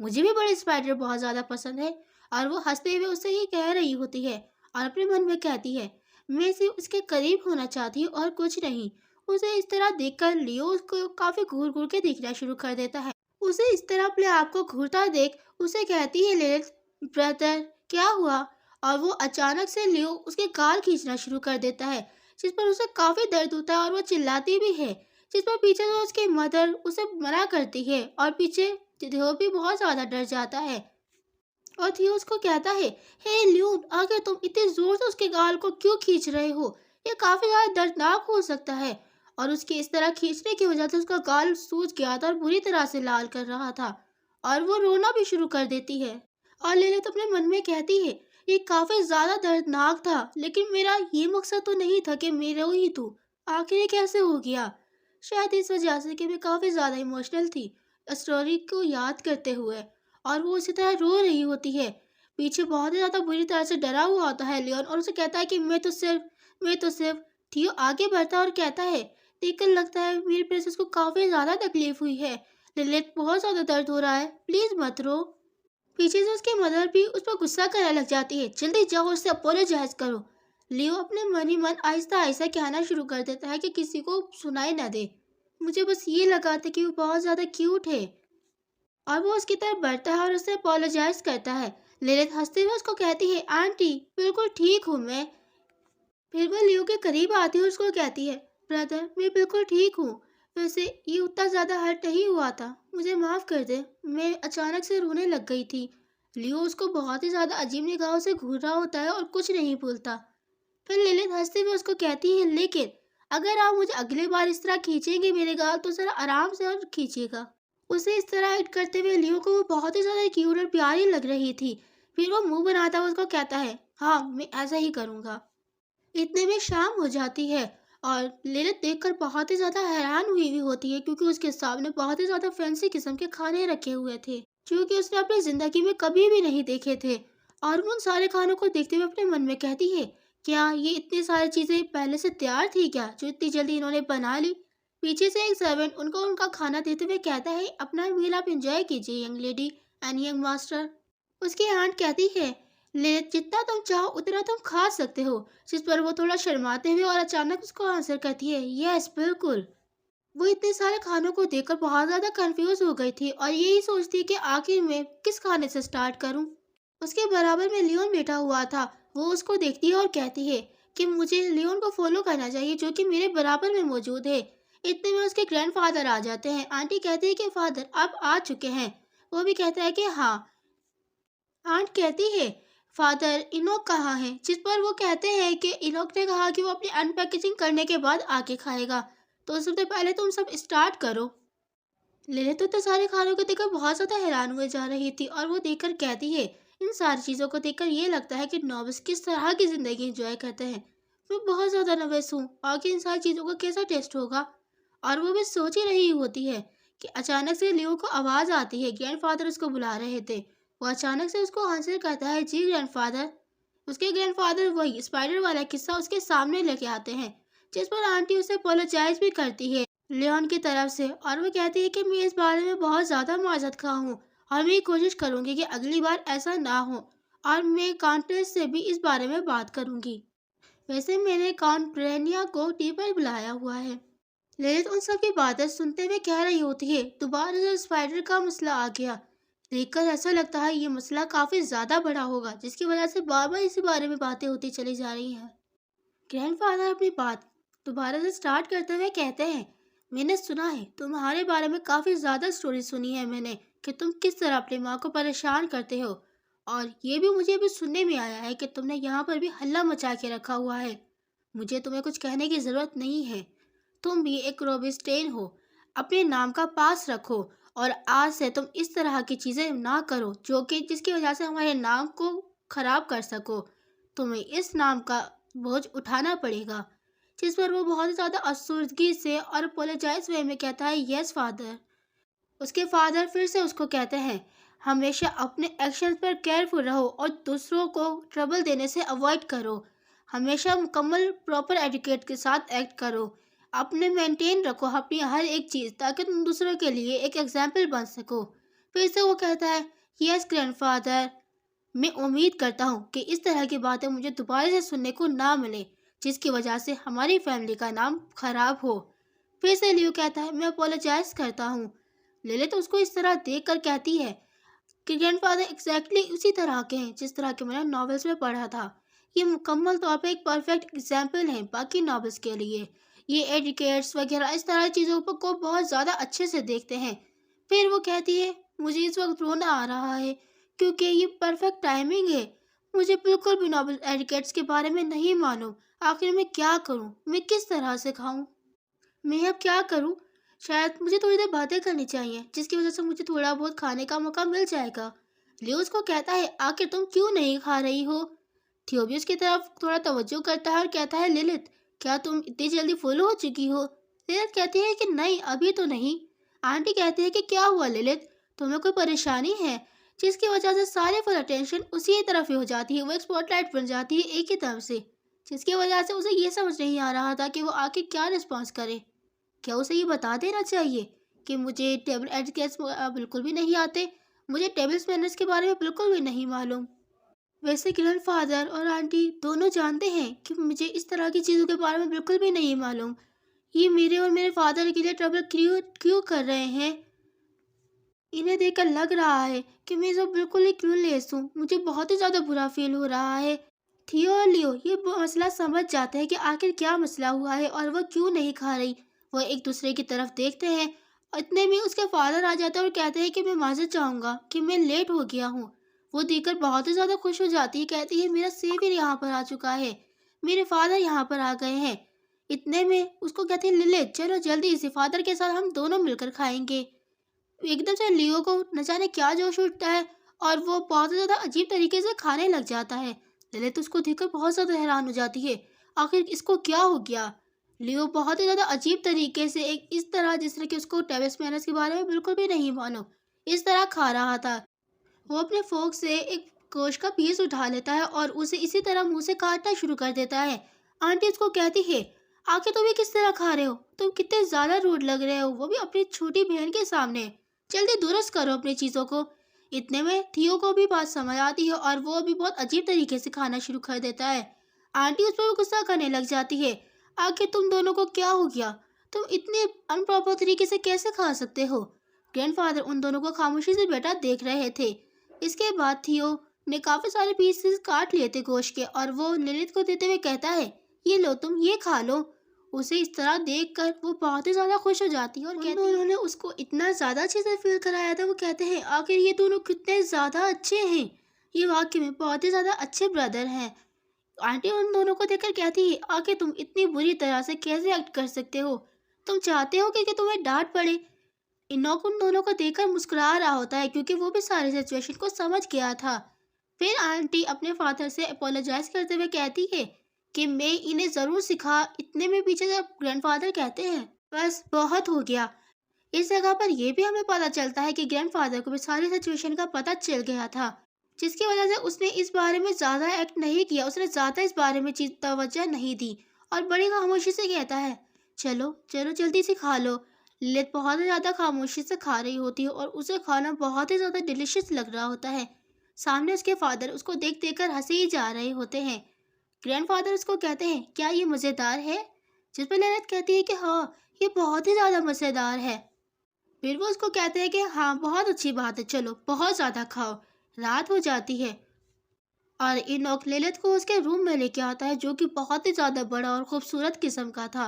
B: मुझे भी बड़े स्पाइडर बहुत ज़्यादा पसंद है। और वो हंसते हुए उससे ये कह रही होती है और अपने मन में कहती है, मैं सिर्फ उसके करीब होना चाहती हूँ और कुछ नहीं। उसे इस तरह देखकर लियो उसको काफ़ी घूर घूर के देखना शुरू कर देता है। उसे इस तरह अपने आप को घूरता देख उसे कहती है लिलित, ब्रदर, क्या हुआ? और वो अचानक से लियो उसके गाल खींचना शुरू कर देता है, जिस पर उसे काफी दर्द होता है और वो चिल्लाती भी है, जिस पर पीछे से उसकी मदर उसे मना करती है और पीछे थियो भी बहुत ज्यादा डर जाता है। और थियो उसको कहता है, हे लियोन, आखिर तुम इतने जोर से उसके गाल को क्यों खींच रहे हो? ये काफी ज्यादा दर्दनाक हो सकता है। और उसके इस तरह खींचने की वजह से उसका गाल सूज गया था और बुरी तरह से लाल कर रहा था और वो रोना भी शुरू कर देती है। और लिलित अपने मन में कहती है, ये काफी ज्यादा दर्दनाक था, लेकिन मेरा ये मकसद तो नहीं था कि मैं रो ही तू। आखिर ये कैसे हो गया? शायद इस वजह से कि मैं काफी ज्यादा इमोशनल थी स्टोरी को याद करते हुए। और वो उसी तरह रो रही होती है। पीछे बहुत ही ज्यादा बुरी तरह से डरा हुआ होता है लियोन और उसे कहता है कि मैं तो सिर्फ। थियो आगे बढ़ता है और कहता है, देखकर लगता है मेरी प्रिंसेस को काफी ज्यादा तकलीफ हुई है। लिलित, बहुत ज्यादा दर्द हो रहा है, प्लीज मत रो। पीछे से उसकी मदर भी उस पर गुस्सा करने लग जाती है, जल्दी जाओ उससे अपोलोजाइज करो। लियो अपने मन ही मन आहिस्ता आहिस्ता कहना शुरू कर देता है कि किसी को सुनाई न दे। मुझे बस ये लगा था कि वो बहुत ज्यादा क्यूट है। और वो उसकी तरफ बढ़ता है और उससे अपोलोजाइज करता है। लिलित हंसते हुए उसको कहती है, आंटी, बिल्कुल ठीक हूँ मैं। फिर वो लियो के करीब आती है और उसको कहती है, ब्रदर, मैं बिल्कुल ठीक हूँ। वैसे ये उतना ज्यादा हर्ट नहीं हुआ था, मुझे माफ कर दे, मैं अचानक से रोने लग गई थी। लियो उसको बहुत ही ज्यादा अजीब निगाहों से घूर रहा होता है और कुछ नहीं बोलता। फिर लिलित हंसते हुए उसको कहती है, लेकिन अगर आप मुझे अगली बार इस तरह खींचेंगे मेरे गाल तो जरा आराम से और खींचिएगा। उसे इस तरह हिट करते हुए लियो को वो बहुत ही ज्यादा क्यूट और प्यारी लग रही थी। फिर वो मुंह बनाता हुआ उसको कहता है, हाँ, मैं ऐसा ही करूँगा। इतने में शाम हो जाती है और लिलित देखकर बहुत ही ज्यादा हैरान हुई हुई होती है, क्योंकि उसके सामने बहुत ही ज्यादा फैंसी किस्म के खाने रखे हुए थे, जो कि उसने अपनी जिंदगी में कभी भी नहीं देखे थे। और वो उन सारे खानों को देखते हुए अपने मन में कहती है, क्या ये इतनी सारी चीजें पहले से तैयार थी क्या, जो इतनी जल्दी इन्होंने बना ली? पीछे से एक सर्वेंट उनको उनका खाना देते हुए कहता है, अपना मील आप एंजॉय कीजिए young lady and young master. उसकी आंट कहती है, ले जितना तुम चाहो उतना तुम खा सकते हो। जिस पर वो थोड़ा शर्माते हुए और अचानक उसको आंसर करती है, यस, बिल्कुल। वो इतने सारे खानों को देखकर बहुत ज्यादा कंफ्यूज हो गई थी और यही सोचती कि आखिर मैं किस खाने से स्टार्ट करूं। उसके बराबर में लियोन बैठा हुआ था। वो उसको देखती है और कहती है कि मुझे लियोन को फॉलो करना चाहिए, जो कि मेरे बराबर में मौजूद है। इतने में उसके ग्रैंडफादर आ जाते हैं। आंटी कहती है कि फादर आप आ चुके हैं। वो भी कहता है कि हाँ। आंट कहती है, फादर इनोक कहाँ है? जिस पर वो कहते हैं कि इनोक ने कहा कि वो अपनी अनपैकेजिंग करने के बाद आके खाएगा, तो सबसे पहले तुम सब स्टार्ट करो। लिलित तो सारे खानों को देखकर बहुत ज्यादा हैरान हुए जा रही थी और वो देखकर कहती है, इन सारी चीजों को देखकर ये लगता है कि नॉबिस किस तरह की जिंदगी एंजॉय करते हैं। मैं बहुत ज़्यादा नर्वस हूँ, आखिर इन सारी चीज़ों का कैसा टेस्ट होगा। और वो भी सोच ही रही होती है कि अचानक से लियो को आवाज़ आती है, ग्रैंडफ़ादर उसको बुला रहे थे। वो अचानक से उसको आंसर करता है, जी ग्रैंडफ़ादर। उसके ग्रैंडफ़ादर वही स्पाइडर वाला किस्सा उसके सामने लेके आते हैं, जिस पर आंटी उसे अपोलोजाइज़ भी करती है लियोन की तरफ से, और वो कहती है कि मैं इस बारे में बहुत ज़्यादा माज़रत खा हूँ और मैं कोशिश करूँगी कि अगली बार ऐसा ना हो, और मैं काउंटेस से भी इस बारे में बात करूँगी। वैसे मैंने काउंट ब्रेनिया को टी पर बुलाया हुआ है। ललित उन सब की बातें सुनते हुए कह रही होती है, दोबारा से स्पाइडर का मसला आ गया। देखकर ऐसा लगता है ये मसला काफी ज्यादा बड़ा होगा, जिसकी वजह से बार बार इसी बारे में बातें होती चली जा रही हैं। ग्रैंडफादर अपनी बात दोबारा से स्टार्ट करते हुए कहते हैं, मैंने सुना है तुम्हारे बारे में काफी ज्यादा स्टोरी सुनी है मैंने, कि तुम किस तरह अपनी माँ को परेशान करते हो। और ये भी मुझे भी सुनने में आया है कि तुमने यहाँ पर भी हल्ला मचा के रखा हुआ है। मुझे तुम्हें कुछ कहने की जरूरत नहीं है, तुम भी एक रोबिस्टेन हो। अपने नाम का पास रखो, और आज से तुम इस तरह की चीजें ना करो जो कि जिसकी वजह से हमारे नाम को खराब कर सको। तुम्हें इस नाम का बोझ उठाना पड़ेगा। जिस पर वो बहुत ज्यादा अफसुर्दगी से और अपोलोजाइज वे में कहता है, यस फादर। उसके फादर फिर से उसको कहते हैं, हमेशा अपने एक्शंस पर केयरफुल रहो और दूसरों को ट्रबल देने से अवॉइड करो। हमेशा मुकम्मल प्रॉपर एटिकेट के साथ एक्ट करो। अपने मेंटेन रखो अपनी हर एक चीज़, ताकि तुम दूसरों के लिए एक एग्जाम्पल बन सको। फिर से वो कहता है, यस ग्रैंडफादर। मैं उम्मीद करता हूँ कि इस तरह की बातें मुझे दोबारा से सुनने को ना मिले, जिसकी वजह से हमारी फैमिली का नाम खराब हो। फिर से लियो कहता है, मैं अपोलोजाइज करता हूँ। लिलित उसको इस तरह देख कर कहती है कि ग्रैंडफादर एग्जैक्टली उसी तरह के हैं जिस तरह के मैंने नॉवेल्स में पढ़ा था। ये मुकम्मल तौर पे एक परफेक्ट एग्जाम्पल है बाकी नॉवेल्स के लिए। ये एडिकेट्स वगैरह इस तरह की चीज़ों को बहुत ज़्यादा अच्छे से देखते हैं। फिर वो कहती है, मुझे इस वक्त रोना आ रहा है क्योंकि ये परफेक्ट टाइमिंग है। मुझे बिल्कुल भी नॉवेल एडिकेट्स के बारे में नहीं मालूम। आखिर मैं क्या करूँ, मैं किस तरह से खाऊँ, मैं अब क्या करूँ? शायद मुझे थोड़ी देर बातें करनी चाहिए, जिसकी वजह से मुझे थोड़ा बहुत खाने का मौका मिल जाएगा। लियो उसको कहता है, आखिर तुम क्यों नहीं खा रही हो? थियो भी उसकी तरफ थोड़ा तवज्जो करता है और कहता है, लिलित, क्या तुम इतनी जल्दी फुल हो चुकी हो? लिलित कहती है कि नहीं, अभी तो नहीं। आंटी कहती है कि क्या हुआ लिलित, तुम्हें कोई परेशानी है? जिसकी वजह से सारे फुल अटेंशन उसी तरफ ही हो जाती है, वो एक स्पॉटलाइट बन जाती है एक ही तरफ से, जिसकी वजह से उसे ये समझ नहीं आ रहा था कि वो आखिर क्या रिस्पॉन्स करे। क्या उसे ये बता देना चाहिए कि मुझे टेबल एटिकेट्स बिल्कुल भी नहीं आते, मुझे टेबल्स मैनर्स के बारे में बिल्कुल भी नहीं मालूम। वैसे ग्रैंडफादर और आंटी दोनों जानते हैं कि मुझे इस तरह की चीज़ों के बारे में बिल्कुल भी नहीं मालूम। ये मेरे और मेरे फादर के लिए ट्रबल क्यों क्यों कर रहे हैं? इन्हें देखकर लग रहा है कि मैं सब बिल्कुल ही क्लूलेस हूँ। मुझे बहुत ही ज़्यादा बुरा फील हो रहा है। थियो और लियो ये मसला समझ जाते हैं कि आखिर क्या मसला हुआ है और वह क्यों नहीं खा रही। वो एक दूसरे की तरफ देखते हैं। इतने में उसके फादर आ जाते हैं और कहते हैं कि मैं माजरत चाहूँगा कि मैं लेट हो गया हूँ। वो देखकर बहुत ही ज़्यादा खुश हो जाती है, कहती है, मेरा सेवियर यहाँ पर आ चुका है, मेरे फादर यहाँ पर आ गए हैं। इतने में उसको कहती है, लिलित चलो जल्दी से, फादर के साथ हम दोनों मिलकर खाएंगे। एकदम से लियो को न जाने क्या जोश उठता है और वो बहुत ज़्यादा अजीब तरीके से खाने लग जाता है। ललित उसको देखकर बहुत ज़्यादा हैरान हो जाती है, आखिर इसको क्या हो गया। लियो बहुत ही ज़्यादा अजीब तरीके से एक इस तरह, जिस तरह कि उसको टेबल्स मैनर्स के बारे में बिल्कुल भी नहीं मालूम, इस तरह खा रहा था। वो अपने फोक से एक गोश्त का पीस उठा लेता है और उसे इसी तरह मुंह से काटना शुरू कर देता है। आंटी उसको कहती है, आखिर तुम ये किस तरह खा रहे हो, तुम कितने ज्यादा रूड लग रहे हो, वो भी अपनी छोटी बहन के सामने। जल्दी दुरुस्त करो अपनी चीजों को। इतने में थियो को भी बात समझ आती है और वो भी बहुत अजीब तरीके से खाना शुरू कर देता है। आंटी उस पर गुस्सा करने लग जाती है, आखिर तुम दोनों को क्या हो गया, तुम इतने अनप्रॉपर तरीके से कैसे खा सकते हो? ग्रैंडफादर उन दोनों को खामोशी से बैठा देख रहे थे। इसके बाद थियो ने काफी सारे पीसेस काट लिए थे गोश्त के, और वो लिलित को देते हुए कहता है, ये लो तुम ये खा लो। उसे इस तरह देखकर वो बहुत ही ज्यादा खुश हो जाती है और कहती है, उन्होंने उसको इतना ज्यादा अच्छे से फील कराया था। वो कहते हैं, आखिर ये दोनों कितने ज्यादा अच्छे हैं, ये वाकई में बहुत ही ज्यादा अच्छे ब्रदर हैं। आंटी उन दोनों को देखकर कहती है, आखिर तुम इतनी बुरी तरह से कैसे एक्ट कर सकते हो, तुम चाहते हो कि तुम्हें डांट पड़े। इनोक उन दोनों को देखकर मुस्कुरा रहा होता है क्योंकि वो भी सारी सिचुएशन को समझ गया था। फिर आंटी अपने फादर से अपोलोजाइज करते हुए कहती है कि मैं इन्हें ज़रूर सिखा। इतने में पीछे जब ग्रैंडफादर कहते हैं, बस बहुत हो गया। इस जगह पर यह भी हमें पता चलता है कि ग्रैंडफादर को भी सारी सिचुएशन का पता चल गया था, जिसकी वजह से उसने इस बारे में ज़्यादा एक्ट नहीं किया। उसने ज़्यादा इस बारे में चीज तवज्जो नहीं दी और बड़ी खामोशी से कहता है, चलो चलो जल्दी से खा लो। लिलित बहुत ही ज़्यादा खामोशी से खा रही होती है और उसे खाना बहुत ही ज़्यादा डिलिशियस लग रहा होता है। सामने उसके फादर उसको देख देख कर हंसे ही जा रहे होते हैं। ग्रैंडफादर उसको कहते हैं, क्या ये मज़ेदार है? जिस पर लिलित कहती है कि हाँ, ये बहुत ही ज़्यादा मज़ेदार है। फिर वो उसको कहते हैं कि हाँ, बहुत अच्छी बात है, चलो बहुत ज़्यादा खाओ। रात हो जाती है और इनोक ललित को उसके रूम में लेके आता है, जो कि बहुत ही ज़्यादा बड़ा और खूबसूरत किस्म का था।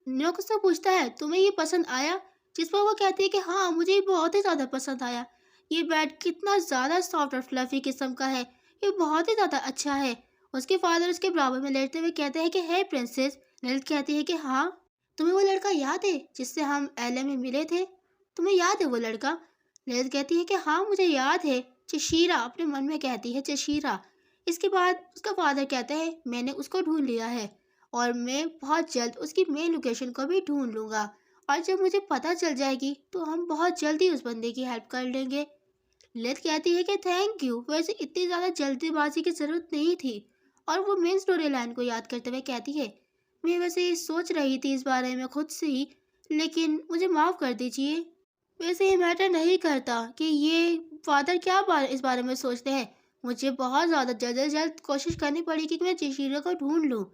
B: इनोक उससे पूछता है, तुम्हें ये पसंद आया? जिस पर वो कहती है कि हाँ, मुझे ये बहुत ही ज़्यादा पसंद आया। ये बेड कितना ज़्यादा सॉफ्ट और फ्लफी किस्म का है, ये बहुत ही ज़्यादा अच्छा है। उसके फादर उसके बराबर में लेटते हुए कहते हैं कि हे प्रिंसेस। ललित कहती है कि हाँ, तुम्हें वो लड़का याद है जिससे हम एलए में मिले थे? तुम्हें याद है वो लड़का? ललित कहती है कि हाँ, मुझे याद है। चशीरा अपने मन में कहती है, चशीरा। इसके बाद उसका फादर कहता है, मैंने उसको ढूंढ लिया है और मैं बहुत जल्द उसकी मेन लोकेशन को भी ढूंढ लूंगा, और जब मुझे पता चल जाएगी तो हम बहुत जल्दी उस बंदे की हेल्प कर लेंगे। ललित कहती है कि थैंक यू, वैसे इतनी ज़्यादा जल्दीबाजी की ज़रूरत नहीं थी। और वो मेन स्टोरी लाइन को याद करते हुए कहती है, मैं वैसे सोच रही थी इस बारे में खुद से ही, लेकिन मुझे माफ़ कर दीजिए। वैसे ये मैटर नहीं करता कि ये फादर इस बारे में सोचते हैं। मुझे बहुत ज़्यादा जल्द से जल्द कोशिश करनी पड़ेगी कि मैं चिशीरा को ढूंढ लूँ।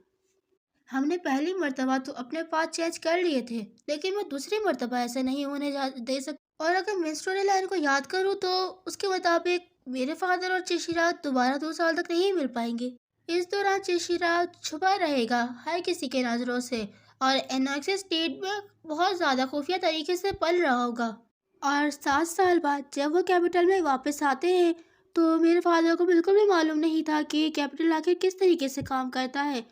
B: हमने पहली मर्तबा तो अपने पाथ चेंज कर लिए थे, लेकिन मैं दूसरी मर्तबा ऐसा नहीं होने दे सकती। और अगर मैं स्टोरी लाइन को याद करूँ तो उसके मुताबिक मेरे फादर और चिशिरा दोबारा 2 साल तक नहीं मिल पाएंगे। इस दौरान चिशिरा छुपा रहेगा हर किसी के नज़रों से और एनॉक्सिस स्टेट में बहुत ज़्यादा खुफिया तरीके से पल रहा होगा। और 7 साल बाद जब वो कैपिटल में वापस आते हैं तो मेरे फादर को बिल्कुल भी मालूम नहीं था कि कैपिटल आखिर किस तरीके से काम करता है।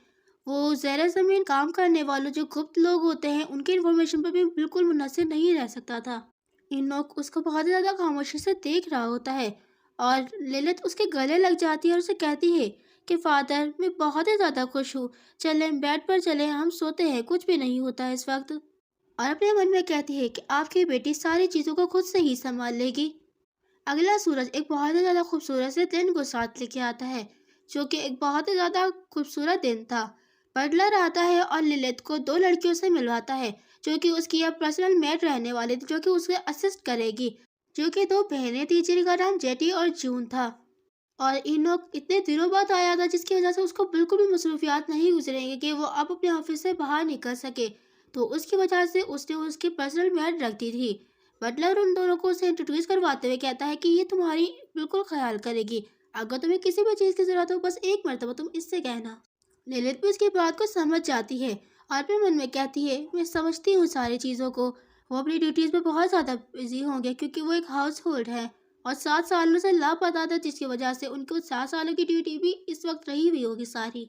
B: वो ज़ेर ज़मीन काम करने वालों जो गुप्त लोग होते हैं उनकी इन्फॉर्मेशन पर भी बिल्कुल मुनसिर नहीं रह सकता था। इनोक उसको बहुत ही ज़्यादा खामोशी से देख रहा होता है और ललित उसके गले लग जाती है और उसे कहती है कि फादर, मैं बहुत ही ज़्यादा खुश हूँ। चलें बेड पर चलें, हम सोते हैं, कुछ भी नहीं होता है इस वक्त। और अपने मन में कहती है कि आपकी बेटी सारी चीज़ों को खुद से ही संभाल लेगी। अगला सूरज एक बहुत ही ज़्यादा खूबसूरत से दिन को साथ लेके आता है, जो कि एक बहुत ही ज़्यादा खूबसूरत दिन था। बटलर आता है और लिलित को 2 लड़कियों से मिलवाता है, जो कि उसकी अब पर्सनल मेड रहने वाली थी, जो कि उसे असिस्ट करेगी, जो कि 2 बहनें थी जिनका नाम जेटी और जून था। और इनोक इतने दिनों बाद आया था, जिसकी वजह से उसको बिल्कुल भी मसरूफियात नहीं गुजरेंगे कि वो अब अपने ऑफिस से बाहर निकल सके, तो उसकी वजह से उसने उसकी पर्सनल मेड रख दी थी। बटलर उन दोनों को उसे इंट्रोड्यूस करवाते हुए कहता है कि ये तुम्हारी बिल्कुल ख्याल करेगी। अगर तुम्हें किसी भी चीज़ की ज़रूरत हो बस एक मरतबा तुम इससे कहना। लिलित भी उसकी बात को समझ जाती है और अपने मन में कहती है, मैं समझती हूँ सारी चीज़ों को। वो अपनी ड्यूटीज़ में बहुत ज़्यादा बिजी होंगे क्योंकि वो एक हाउस होल्ड है और 7 सालों से लापता था, जिसकी वजह से उनको 7 सालों की ड्यूटी भी इस वक्त रही हुई होगी सारी।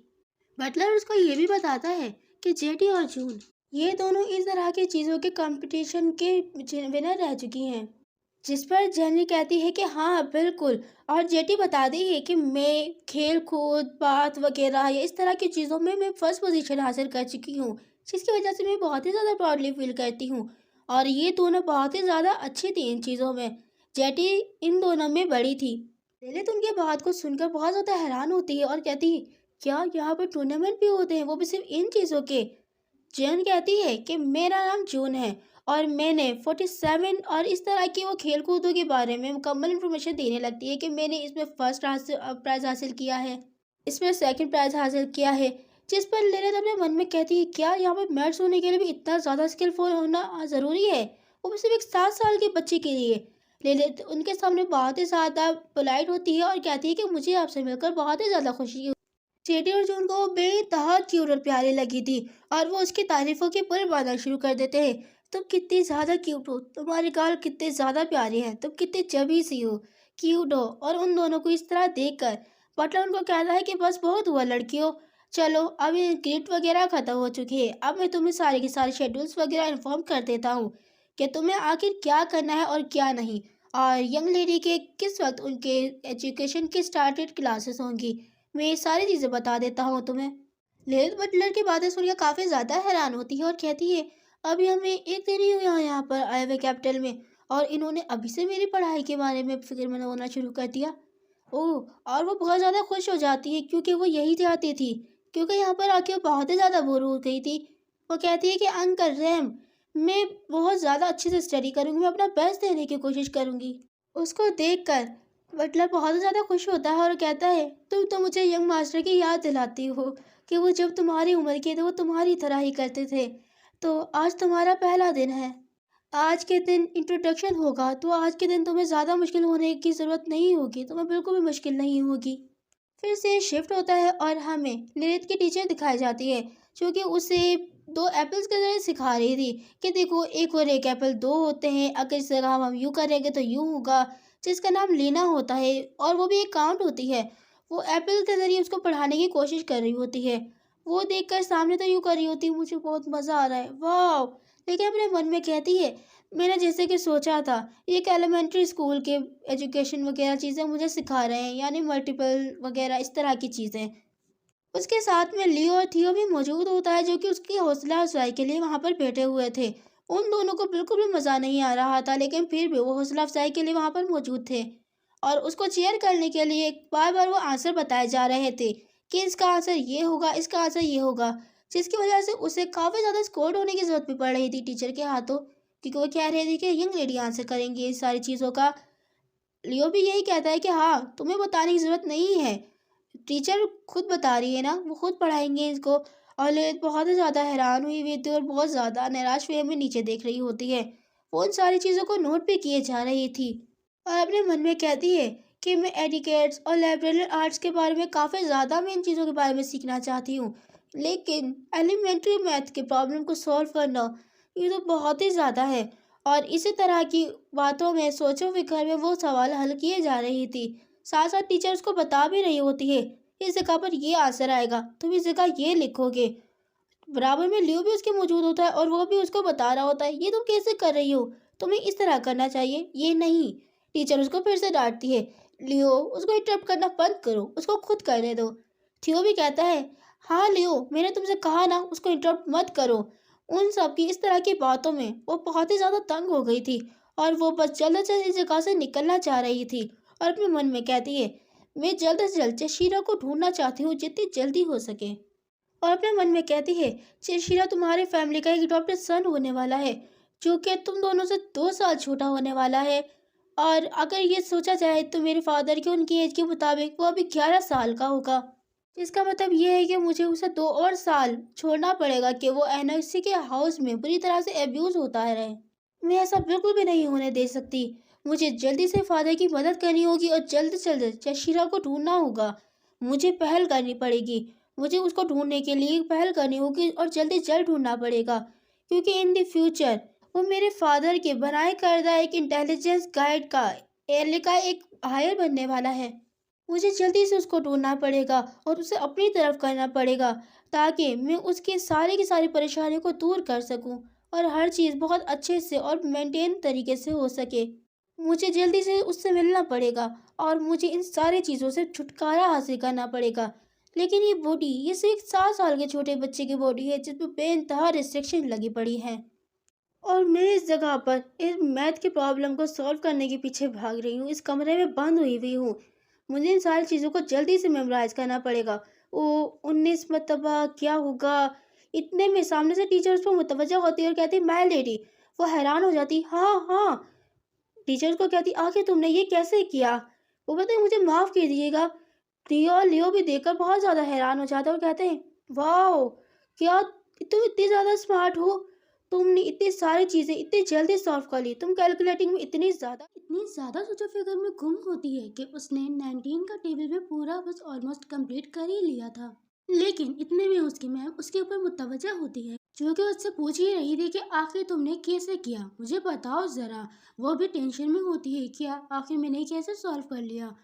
B: बटलर उसको ये भी बताता है कि जेटी और जून ये दोनों इस तरह की चीज़ों के कंपटीशन के विनर रह चुकी हैं। जिस पर जेनी कहती है कि हाँ बिल्कुल, और जेटी बताती है कि मैं खेल कूद बात वगैरह या इस तरह की चीज़ों में मैं फर्स्ट पोजीशन हासिल कर चुकी हूँ, जिसकी वजह से मैं बहुत ही ज़्यादा प्राउडली फील करती हूँ। और ये दोनों बहुत ही ज़्यादा अच्छी थी इन चीज़ों में। जेटी इन दोनों में बड़ी थी। लिलित उनकी बात को सुनकर बहुत ज़्यादा हैरान होती है और कहती है, क्या यहाँ पर टूर्नामेंट भी होते हैं, वो भी सिर्फ इन चीज़ों के? जैन कहती है कि मेरा नाम जून है और मैंने 47 और इस तरह की वो खेल कूदों के बारे में मुकम्मल इन्फॉर्मेशन देने लगती है कि मैंने इसमें फर्स्ट प्राइज़ हासिल किया है, इसमें सेकंड प्राइज़ हासिल किया है। जिस पर लिलित अपने मन में कहती है, क्या यहाँ पर मैच होने के लिए भी इतना ज़्यादा स्किलफुल होना ज़रूरी है, वो भी सिर्फ एक 7 साल के बच्चे के लिए? लिलित उनके सामने बहुत ही ज़्यादा पोलाइट होती है और कहती है कि मुझे आपसे मिलकर बहुत ही ज़्यादा खुशी हुई। चेटी और जून को वो बेतहा क्यूट और प्यारी लगी थी और वो उसकी तारीफों के पुल बांधना शुरू कर देते हैं। तुम कितनी ज़्यादा क्यूट हो, तुम्हारे गाल कितने ज़्यादा प्यारे हैं, तुम कितनी चबी सी हो, क्यूट हो। और उन दोनों को इस तरह देखकर बटलर उनको कहता है कि बस बहुत हुआ लड़कियों, चलो अब ये ग्रिड वगैरह ख़त्म हो चुकी है, अब मैं तुम्हें सारे के सारे शेड्यूल्स वगैरह इन्फॉर्म कर देता हूँ कि तुम्हें आखिर क्या करना है और क्या नहीं, और यंग लेडी के किस वक्त उनके एजुकेशन की स्टार्टेड क्लासेस होंगी। मैं ये सारी चीज़ें बता देता हूँ तुम्हें। लेड बटलर की बातें सुनकर काफी ज्यादा हैरान होती है और कहती है, अभी हमें एक दिन ही हुआ यहाँ पर आए हुए कैपिटल में, और इन्होंने अभी से मेरी पढ़ाई के बारे में फिक्र होना शुरू कर दिया। ओह, और वो बहुत ज्यादा खुश हो जाती है क्योंकि वो यही चाहती थी, क्योंकि यहाँ पर आके वो बहुत ही ज्यादा बोर हो गई थी। वो कहती है कि अंकल रैम, मैं बहुत ज्यादा अच्छे से स्टडी करूंगी, मैं अपना बेस्ट देने की कोशिश करूंगी। उसको देखकर बटलर बहुत ज़्यादा खुश होता है और कहता है, तुम तो मुझे यंग मास्टर की याद दिलाती हो कि वो जब तुम्हारी उम्र के थे वो तुम्हारी तरह ही करते थे। तो आज तुम्हारा पहला दिन है, आज के दिन इंट्रोडक्शन होगा, तो आज के दिन तुम्हें ज़्यादा मुश्किल होने की ज़रूरत नहीं होगी, तुम्हें बिल्कुल भी मुश्किल नहीं होगी। फिर से शिफ्ट होता है और हमें लिलिथ की टीचर दिखाई जाती है, जो कि उसे दो एप्पल्स के जरिए सिखा रही थी कि देखो, एक और एक एप्पल दो होते हैं, अगर इस जगह हम यूँ करेंगे तो यूँ होगा, जिसका नाम लीना होता है, और वो भी एक काउंट होती है। वो एप्पल के जरिए उसको पढ़ाने की कोशिश कर रही होती है। वो देखकर सामने तो यूँ कर रही होती है, मुझे बहुत मज़ा आ रहा है, वाह। लेकिन अपने मन में कहती है, मैंने जैसे कि सोचा था, ये एक एलिमेंट्री स्कूल के एजुकेशन वगैरह चीज़ें मुझे सिखा रहे हैं, यानी मल्टीपल वगैरह इस तरह की चीज़ें। उसके साथ में लियो और थियो भी मौजूद होता है, जो कि उसकी हौसला अफजाई के लिए वहाँ पर बैठे हुए थे। उन दोनों को बिल्कुल भी मज़ा नहीं आ रहा था, लेकिन फिर भी वो हौसला अफजाई के लिए वहाँ पर मौजूद थे और उसको चीयर करने के लिए बार बार वो आंसर बताए जा रहे थे कि इसका आंसर ये होगा, इसका आंसर ये होगा, जिसकी वजह से उसे काफ़ी ज़्यादा स्कोर्ड होने की ज़रूरत भी पड़ रही थी टीचर के हाथों, क्योंकि वो कह रहे थे कि यंग लेडी आंसर करेंगी इस सारी चीज़ों का। लियो भी यही कहता है कि हाँ, तुम्हें बताने की ज़रूरत नहीं है, टीचर खुद बता रही है ना, वो खुद पढ़ाएंगे इसको। और ललित बहुत ही ज़्यादा हैरान हुई थी और बहुत ज़्यादा निराश वे में नीचे देख रही होती है। वो उन सारी चीज़ों को नोट भी किए जा रही थी और अपने मन में कहती है कि मैं एडिकेट्स और लाइब्रेरी आर्ट्स के बारे में काफ़ी ज़्यादा मैं इन चीज़ों के बारे में सीखना चाहती हूँ, लेकिन एलिमेंट्री मैथ के प्रॉब्लम को सॉल्व करना, ये तो बहुत ही ज़्यादा है। और इसी तरह की बातों में, सोचो फिकर में वो सवाल हल किए जा रही थी। साथ साथ टीचर उसको बता भी रही होती है, इस जगह पर ये आंसर आएगा, तुम इस जगह ये लिखोगे। बराबर में लियो भी उसके मौजूद होता है और वो भी उसको बता रहा होता है, ये तुम कैसे कर रही हो, तुम्हें इस तरह करना चाहिए, ये नहीं। टीचर उसको फिर से डांटती है, लियो उसको इंटरप्ट करना बंद करो, उसको खुद करने दो। थियो भी कहता है, हाँ लियो, मैंने तुमसे कहा ना, उसको इंटरप्ट मत करो। उन सब की इस तरह की बातों में वो बहुत ही ज्यादा तंग हो गई थी और वो बस जल्द से इस जगह से निकलना चाह रही थी और अपने मन में कहती है, मैं जल्द से जल्द चशीरा को ढूंढना चाहती हूँ, जितनी जल्दी हो सके। और अपने मन में कहती है, चशीरा तुम्हारे फैमिली का एक डॉक्टर सन होने वाला है, जो कि तुम दोनों से 2 साल छोटा होने वाला है। और अगर ये सोचा जाए तो मेरे फादर की उनकी एज के मुताबिक वो अभी 11 साल का होगा, इसका मतलब ये है कि मुझे उसे 2 और साल छोड़ना पड़ेगा कि वो एनएक्सी के हाउस में बुरी तरह से एब्यूज होता है रहे। मैं ऐसा बिल्कुल भी नहीं होने दे सकती। मुझे जल्दी से फादर की मदद करनी होगी और जल्द से जल्द जशीरा को ढूंढना होगा। मुझे पहल करनी पड़ेगी। मुझे उसको ढूंढने के लिए पहल करनी होगी और जल्दी जल्द ढूंढना पड़ेगा, क्योंकि इन द फ्यूचर वो मेरे फादर के बनाए करदा एक इंटेलिजेंस गाइड का एल का एक हायर बनने वाला है। मुझे जल्दी से उसको ढूंढना पड़ेगा और उसे अपनी तरफ करना पड़ेगा, ताकि मैं उसकी सारी की सारी परेशानियों को दूर कर सकूं और हर चीज़ बहुत अच्छे से और मेंटेन तरीके से हो सके। मुझे जल्दी से उससे मिलना पड़ेगा और मुझे इन सारी चीज़ों से छुटकारा हासिल करना पड़ेगा। लेकिन ये बॉडी, ये सिर्फ एक 7 साल के छोटे बच्चे की बॉडी है जिसमें बेइंतहा रिस्ट्रिक्शन लगी पड़ी है, और मैं इस जगह पर इस मैथ की प्रॉब्लम को सॉल्व करने के पीछे भाग रही हूँ, इस कमरे में बंद हुई हूँ। मुझे इन सारी चीज़ों को जल्दी से मेमोराइज करना पड़ेगा। वो 19 मरतबा क्या होगा, इतने में सामने से टीचर उस पर मुतवज्जा होती है और कहती, माय लेडी। वो हैरान हो जाती, हाँ हाँ। टीचर को कहती, आखिर तुमने ये कैसे किया। वो कहते, मुझे माफ़ कीजिएगा। रियो और लियो भी देखकर बहुत ज़्यादा हैरान हो जाते हैं और कहते हैं, वाह, क्या तुम इतनी ज़्यादा स्मार्ट हो, तुमने इतनी सारी चीज़ें इतनी जल्दी सॉल्व कर ली, तुम कैलकुलेटिंग में इतनी ज़्यादा सोचो फिगर में गुम होती है कि उसने 19 का टेबल भी पूरा बस ऑलमोस्ट कंप्लीट कर ही लिया था। लेकिन इतने में उसकी मैम उसके ऊपर मुतवज्जा होती है, जो कि उससे पूछ ही रही थी कि आखिर तुमने कैसे किया, मुझे बताओ ज़रा। वो भी टेंशन में होती है, क्या आखिर मैंने कैसे सॉल्व कर लिया।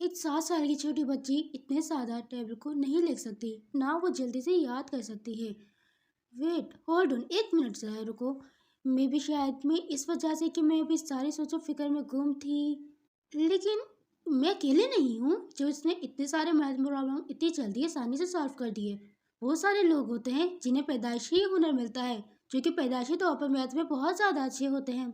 B: एक 7 साल की छोटी बच्ची इतने सादा टेबल को नहीं लिख सकती, ना वो जल्दी से याद कर सकती है। वेट, होल्ड ऑन, एक मिनट ज़रा रुको। मे भी शायद मैं इस वजह से कि मैं अभी सारी सोचो फिक्र में गुम थी, लेकिन मैं अकेले नहीं हूँ जो इसने इतने सारे मैथ प्रॉब्लम इतनी जल्दी आसानी से सॉल्व कर दिए।
A: बहुत सारे लोग होते हैं जिन्हें पैदाइशी हुनर मिलता है, जो कि पैदाइशी तौर पर मैथ में बहुत ज़्यादा अच्छे होते हैं।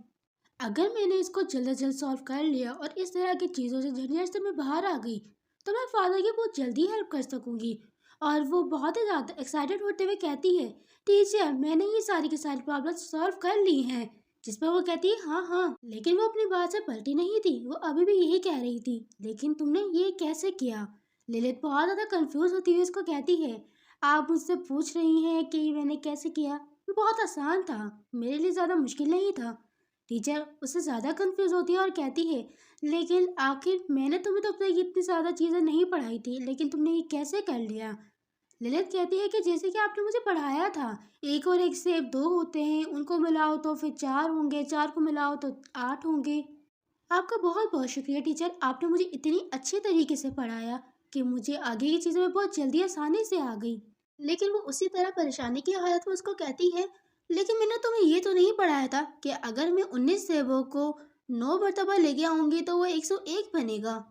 A: अगर मैंने इसको जल्द से जल्द सॉल्व कर लिया और इस तरह की चीज़ों से झंझट से मैं बाहर आ गई, तो मैं फादर की बहुत जल्दी हेल्प कर सकूंगी। और वो बहुत ही ज़्यादा एक्साइटेड होते हुए कहती है, टीचर मैंने ये सारी की सारी प्रॉब्लम सॉल्व कर ली हैं। जिस पर वो कहती है हाँ हाँ, लेकिन वो अपनी बात से पलटी नहीं थी, वो अभी भी यही कह रही थी, लेकिन तुमने ये कैसे किया। लिलित बहुत ज़्यादा कंफ्यूज होती हुई उसको कहती है, आप मुझसे पूछ रही हैं कि मैंने कैसे किया, बहुत आसान था, मेरे लिए ज़्यादा मुश्किल नहीं था। टीचर उससे ज़्यादा कंफ्यूज होती है और कहती है, लेकिन आखिर मैंने तुम्हें तो अब तक इतनी ज़्यादा चीज़ें नहीं पढ़ाई थी, लेकिन तुमने ये कैसे कर लिया। ललित कहती है कि जैसे कि आपने मुझे पढ़ाया था, एक और एक से दो होते हैं, उनको मिलाओ तो फिर चार होंगे, चार को मिलाओ तो आठ होंगे। आपका बहुत बहुत शुक्रिया टीचर, आपने मुझे इतनी अच्छी तरीके से पढ़ाया कि मुझे आगे की चीज़ों में बहुत जल्दी आसानी से आ गई। लेकिन वो उसी तरह परेशानी की हालत में उसको कहती है, लेकिन मैंने तुम्हें ये तो नहीं पढ़ाया था कि अगर मैं 19 सेबों को 9 मरतबा लेके आऊंगी तो वो 101 बनेगा।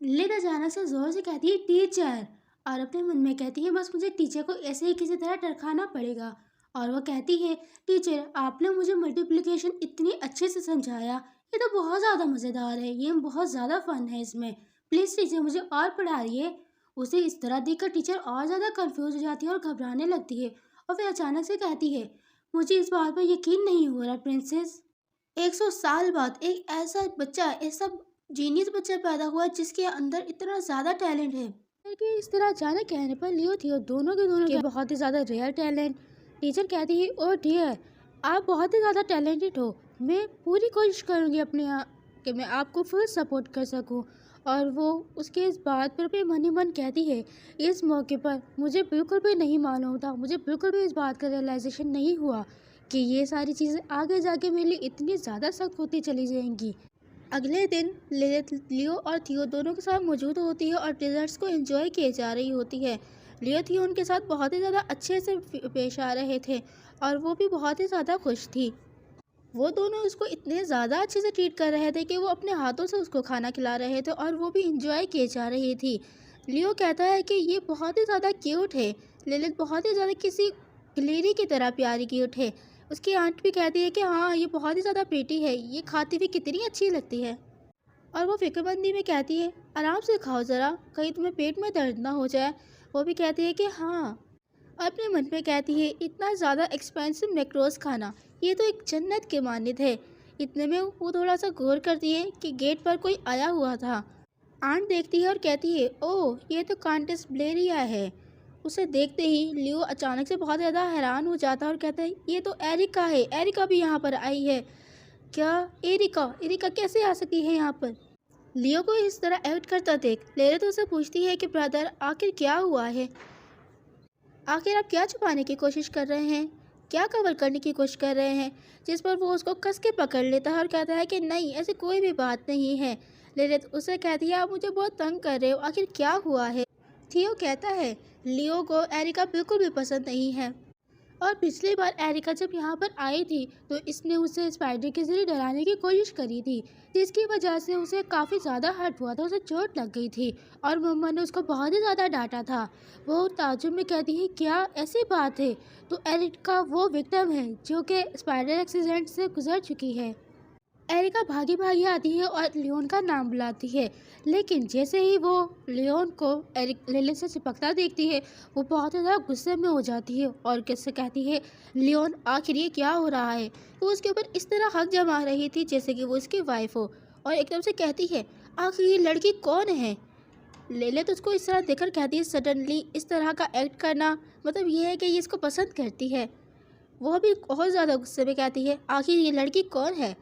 A: लिलित अचानक से जोर से कहती है टीचर, और अपने मन में कहती है बस मुझे टीचर को ऐसे ही किसी तरह टरकाना पड़ेगा। और वो कहती है, टीचर आपने मुझे मल्टीप्लिकेशन इतनी अच्छे से समझाया, ये तो बहुत ज़्यादा मज़ेदार है, ये बहुत ज़्यादा फन है इसमें, प्लीज़ टीचर मुझे और पढ़ाइए। उसे इस तरह देखकर टीचर और ज़्यादा कंफ्यूज हो जाती है और घबराने लगती है, और फिर अचानक से कहती है, मुझे इस बात पर यकीन नहीं हो रहा प्रिंसेस, 100 साल बाद एक ऐसा बच्चा, ऐसा जीनियस बच्चा पैदा हुआ जिसके अंदर इतना ज़्यादा टैलेंट है। कि इस तरह अचानक कहने पर लियो थियो दोनों के दोनों के बहुत ही ज़्यादा रेयर टैलेंट। टीचर कहती है, ओ डियर आप बहुत ही ज़्यादा टैलेंटेड हो, मैं पूरी कोशिश करूँगी अपने कि मैं आपको फुल सपोर्ट कर सकूँ। और वो उसके इस बात पर भी मन ही मन कहती है, इस मौके पर मुझे बिल्कुल भी नहीं मालूम था, मुझे बिल्कुल भी इस बात का रियलाइजेशन नहीं हुआ कि ये सारी चीज़ें आगे जाके मेरे लिए इतनी ज़्यादा सख्त होती चली जाएंगी। अगले दिन लिलित लियो और थियो दोनों के साथ मौजूद होती है और डिजर्ट्स को एंजॉय किए जा रही होती है। लियो थियो उनके साथ बहुत ही ज़्यादा अच्छे से पेश आ रहे थे और वो भी बहुत ही ज़्यादा खुश थी। वो दोनों उसको इतने ज़्यादा अच्छे से ट्रीट कर रहे थे कि वो अपने हाथों से उसको खाना खिला रहे थे और वो भी इंजॉय किए जा रही थी। लियो कहता है कि ये बहुत ही ज़्यादा क्यूट है, लिलित बहुत ही ज़्यादा किसी गिलेरी की तरह प्यारी क्यूट है। उसकी आंट भी कहती है कि हाँ ये बहुत ही ज़्यादा प्रीटी है, ये खाती हुई कितनी अच्छी लगती है। और वो फिक्रमंदी में कहती है, आराम से खाओ ज़रा, कहीं तुम्हें पेट में दर्द ना हो जाए। वो भी कहती है कि हाँ, और अपने मन में कहती है, इतना ज़्यादा एक्सपेंसिव मैक्रोस खाना, ये तो एक जन्नत के मानित है। इतने में वो थोड़ा सा गौर करती है कि गेट पर कोई आया हुआ था। आंट देखती है और कहती है, ओह ये तो कांटेस ब्लेरिया है। उसे देखते ही लियो अचानक से बहुत ज़्यादा हैरान हो जाता है और कहता है, ये तो एरिका है, एरिका भी यहाँ पर आई है। क्या एरिका, एरिका कैसे आ सकती है यहाँ पर। लियो को इस तरह एक्ट करता देख लेरे उससे पूछती है कि ब्रदर आखिर क्या हुआ है, आखिर आप क्या छुपाने की कोशिश कर रहे हैं, क्या कवर करने की कोशिश कर रहे हैं। जिस पर वो उसको कस के पकड़ लेता है और कहता है कि नहीं ऐसी कोई भी बात नहीं है। लेरे उसे कहती है, आप मुझे बहुत तंग कर रहे हो, आखिर क्या हुआ है। थियो कहता है, लियो को एरिका बिल्कुल भी पसंद नहीं है, और पिछली बार एरिका जब यहाँ पर आई थी तो इसने उसे स्पाइडर के जरिए डराने की कोशिश करी थी, जिसकी वजह से उसे काफ़ी ज़्यादा हर्ट हुआ था, उसे चोट लग गई थी और मम्मा ने उसको बहुत ही ज़्यादा डांटा था। वो ताज्जुब में कहती है, क्या ऐसी बात है, तो एरिका वो विक्टिम है जो कि स्पाइडर एक्सीडेंट से गुजर चुकी है। एरिका भागी भागी आती है और लियोन का नाम बुलाती है, लेकिन जैसे ही वो लियोन को लिलित से चिपकता देखती है वो बहुत ज़्यादा गुस्से में हो जाती है और किससे कहती है, लियोन आखिर ये क्या हो रहा है। वो उसके ऊपर इस तरह हक जमा रही थी जैसे कि वो उसकी वाइफ हो, और एकदम से कहती है, आखिर ये लड़की कौन है। लिलित उसको इस तरह देखकर कहती है, सडनली इस तरह का एक्ट करना मतलब ये है कि ये इसको पसंद करती है। वो भी बहुत ज़्यादा गुस्से में कहती है, आखिर ये लड़की कौन है।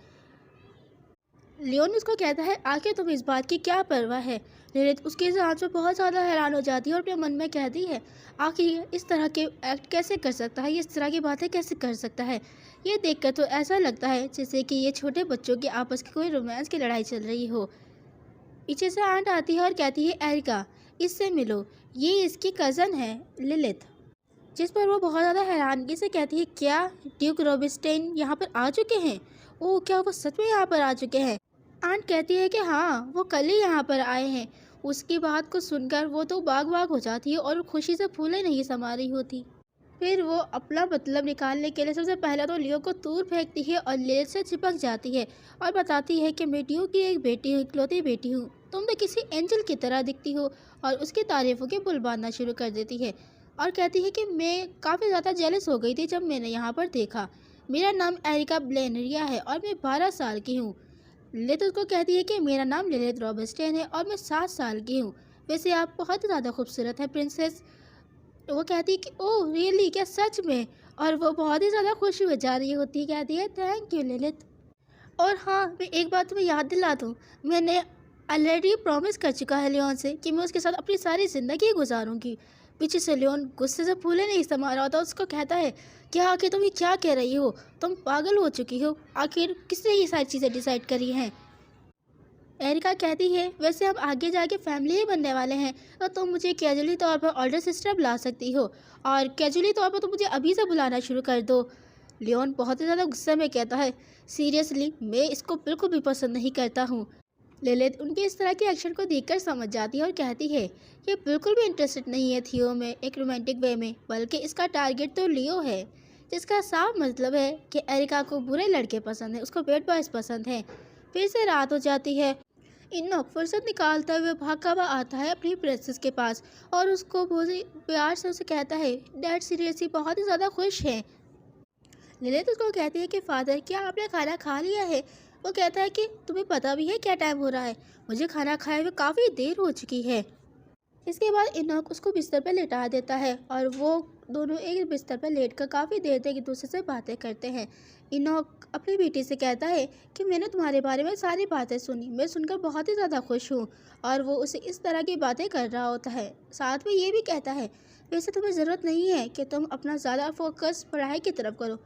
A: लियोन उसको कहता है, आखिर तुम्हें इस बात की क्या परवाह है। लिलित उसके इस आंसर पर बहुत ज़्यादा हैरान हो जाती है और अपने मन में कहती है, आखिर ये इस तरह के एक्ट कैसे कर सकता है, ये इस तरह की बातें कैसे कर सकता है। ये देखकर तो ऐसा लगता है जैसे कि ये छोटे बच्चों के आपस की कोई रोमांस की लड़ाई चल रही हो। पीछे से आंट आती है और कहती है, एरिका इससे मिलो, ये इसकी कज़न है लिलित। जिस पर वो बहुत ज़्यादा हैरानगी से कहती है, क्या ड्यूक रोबिस्टेन यहाँ पर आ चुके हैं। ओह क्या वो सच में यहाँ पर आ चुके हैं। आंट कहती है कि हाँ वो कल ही यहाँ पर आए हैं,
B: उसकी बात को सुनकर वो तो बाग-बाग हो जाती है और खुशी से फूले नहीं समा रही होती। फिर वो अपना मतलब निकालने के लिए सबसे पहले तो लियो को दूर फेंकती है और लेज से चिपक जाती है और बताती है कि मैं लियो की एक बेटी हूँ, इकलौती बेटी हूँ। तुम तो किसी एंजल की तरह दिखती हो, और उसकी तारीफों के पुल बांधना शुरू कर देती है और कहती है कि मैं काफ़ी ज़्यादा जेलस हो गई थी जब मैंने यहाँ पर देखा। मेरा नाम एरिका ब्लेनरिया है और मैं 12 साल की हूँ। लिलित उसको कहती है कि मेरा नाम लिलित रॉबस्टेन है और मैं 7 साल की हूँ। वैसे आप बहुत ज़्यादा खूबसूरत है प्रिंसेस। वो कहती है कि ओह रियली, क्या सच में? और वो बहुत ही ज़्यादा खुश हो जा रही होती है, कहती है थैंक यू लिलित। और हाँ, मैं एक बात तुम्हें याद दिला दूँ, मैंने ऑलरेडी प्रॉमिस कर चुका है लियोन से कि मैं उसके साथ अपनी सारी ज़िंदगी गुजारूंगी। पीछे से लियोन गुस्से से फूले नहीं समा रहा होता, उसको कहता है क्या आखिर तुम ये क्या कह रही हो? तुम पागल हो चुकी हो। आखिर किसने ये सारी चीज़ें डिसाइड करी हैं? एरिका कहती है वैसे हम आगे जाके फैमिली ही बनने वाले हैं, तो तुम मुझे कैजुअली तौर पर ऑल्डर सिस्टर बुला सकती हो, और कैजुअली तौर पर तुम मुझे अभी से बुलाना शुरू कर दो। लियोन बहुत ही ज़्यादा गुस्से में कहता है सीरियसली मैं इसको बिल्कुल भी पसंद नहीं करता हूँ। लिलित उनके इस तरह के एक्शन को देखकर समझ जाती है और कहती है ये बिल्कुल भी इंटरेस्टेड नहीं है थियो में एक रोमांटिक वे में, बल्कि इसका टारगेट तो लियो है, जिसका साफ मतलब है कि एरिका को बुरे लड़के पसंद है, उसको बैड बॉयज पसंद है। फिर से रात हो जाती है। इनोक फुर्सत निकालता हुए भागा हुआ आता है अपनी प्रिंसेस के पास और उसको बहुत ही प्यार से उसे कहता है डैड सीरियसली बहुत ही ज़्यादा खुश है। लिलित उसको कहती है कि फादर क्या आपने खाना खा लिया है? वो कहता है कि तुम्हें पता भी है क्या टाइम हो रहा है? मुझे खाना खाए हुए काफ़ी देर हो चुकी है। इसके बाद इनोक उसको बिस्तर पर लेटा देता है और वो दोनों एक बिस्तर पर लेटकर काफ़ी देर तक एक दूसरे से बातें करते हैं। इनोक अपनी बेटी से कहता है कि मैंने तुम्हारे बारे में सारी बातें सुनी, मैं सुनकर बहुत ही ज़्यादा खुश हूँ, और वो उसे इस तरह की बातें कर रहा होता है। साथ में ये भी कहता है वैसे तुम्हें ज़रूरत नहीं है कि तुम अपना ज़्यादा फोकस पढ़ाई की तरफ करो,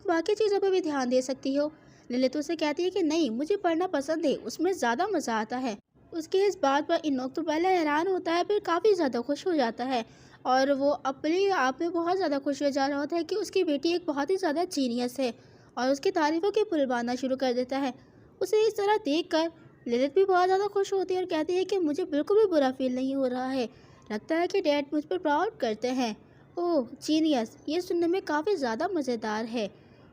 B: बाकी चीज़ों पर भी ध्यान दे सकती हो। ललित उसे कहती है कि नहीं, मुझे पढ़ना पसंद है, उसमें ज़्यादा मज़ा आता है। उसके इस बात पर इनोक तो पहले हैरान होता है, फिर काफ़ी ज़्यादा खुश हो जाता है, और वो अपने आप में बहुत ज़्यादा खुश हो जा रहा होता है कि उसकी बेटी एक बहुत ही ज़्यादा जीनियस है, और उसकी तारीफ़ों के पुल बांधना शुरू कर देता है। उसे इस तरह देखकर ललित भी बहुत ज़्यादा खुश होती है और कहती है कि मुझे बिल्कुल भी बुरा फील नहीं हो रहा है, लगता है कि डैड मुझ पर प्राउड करते हैं। ओह जीनियस, ये सुनने में काफ़ी ज़्यादा मज़ेदार है।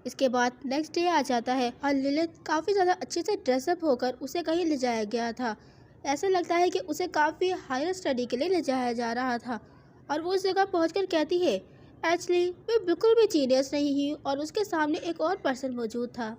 B: इसके बाद नेक्स्ट डे आ जाता है और लिलित काफ़ी ज़्यादा अच्छे से ड्रेसअप होकर उसे कहीं ले जाया गया था। ऐसा लगता है कि उसे काफ़ी हायर स्टडी के लिए ले जाया जा रहा था, और वो उस जगह पहुंचकर कहती है एक्चुअली मैं बिल्कुल भी जीनियस नहीं हूँ, और उसके सामने एक और पर्सन मौजूद था।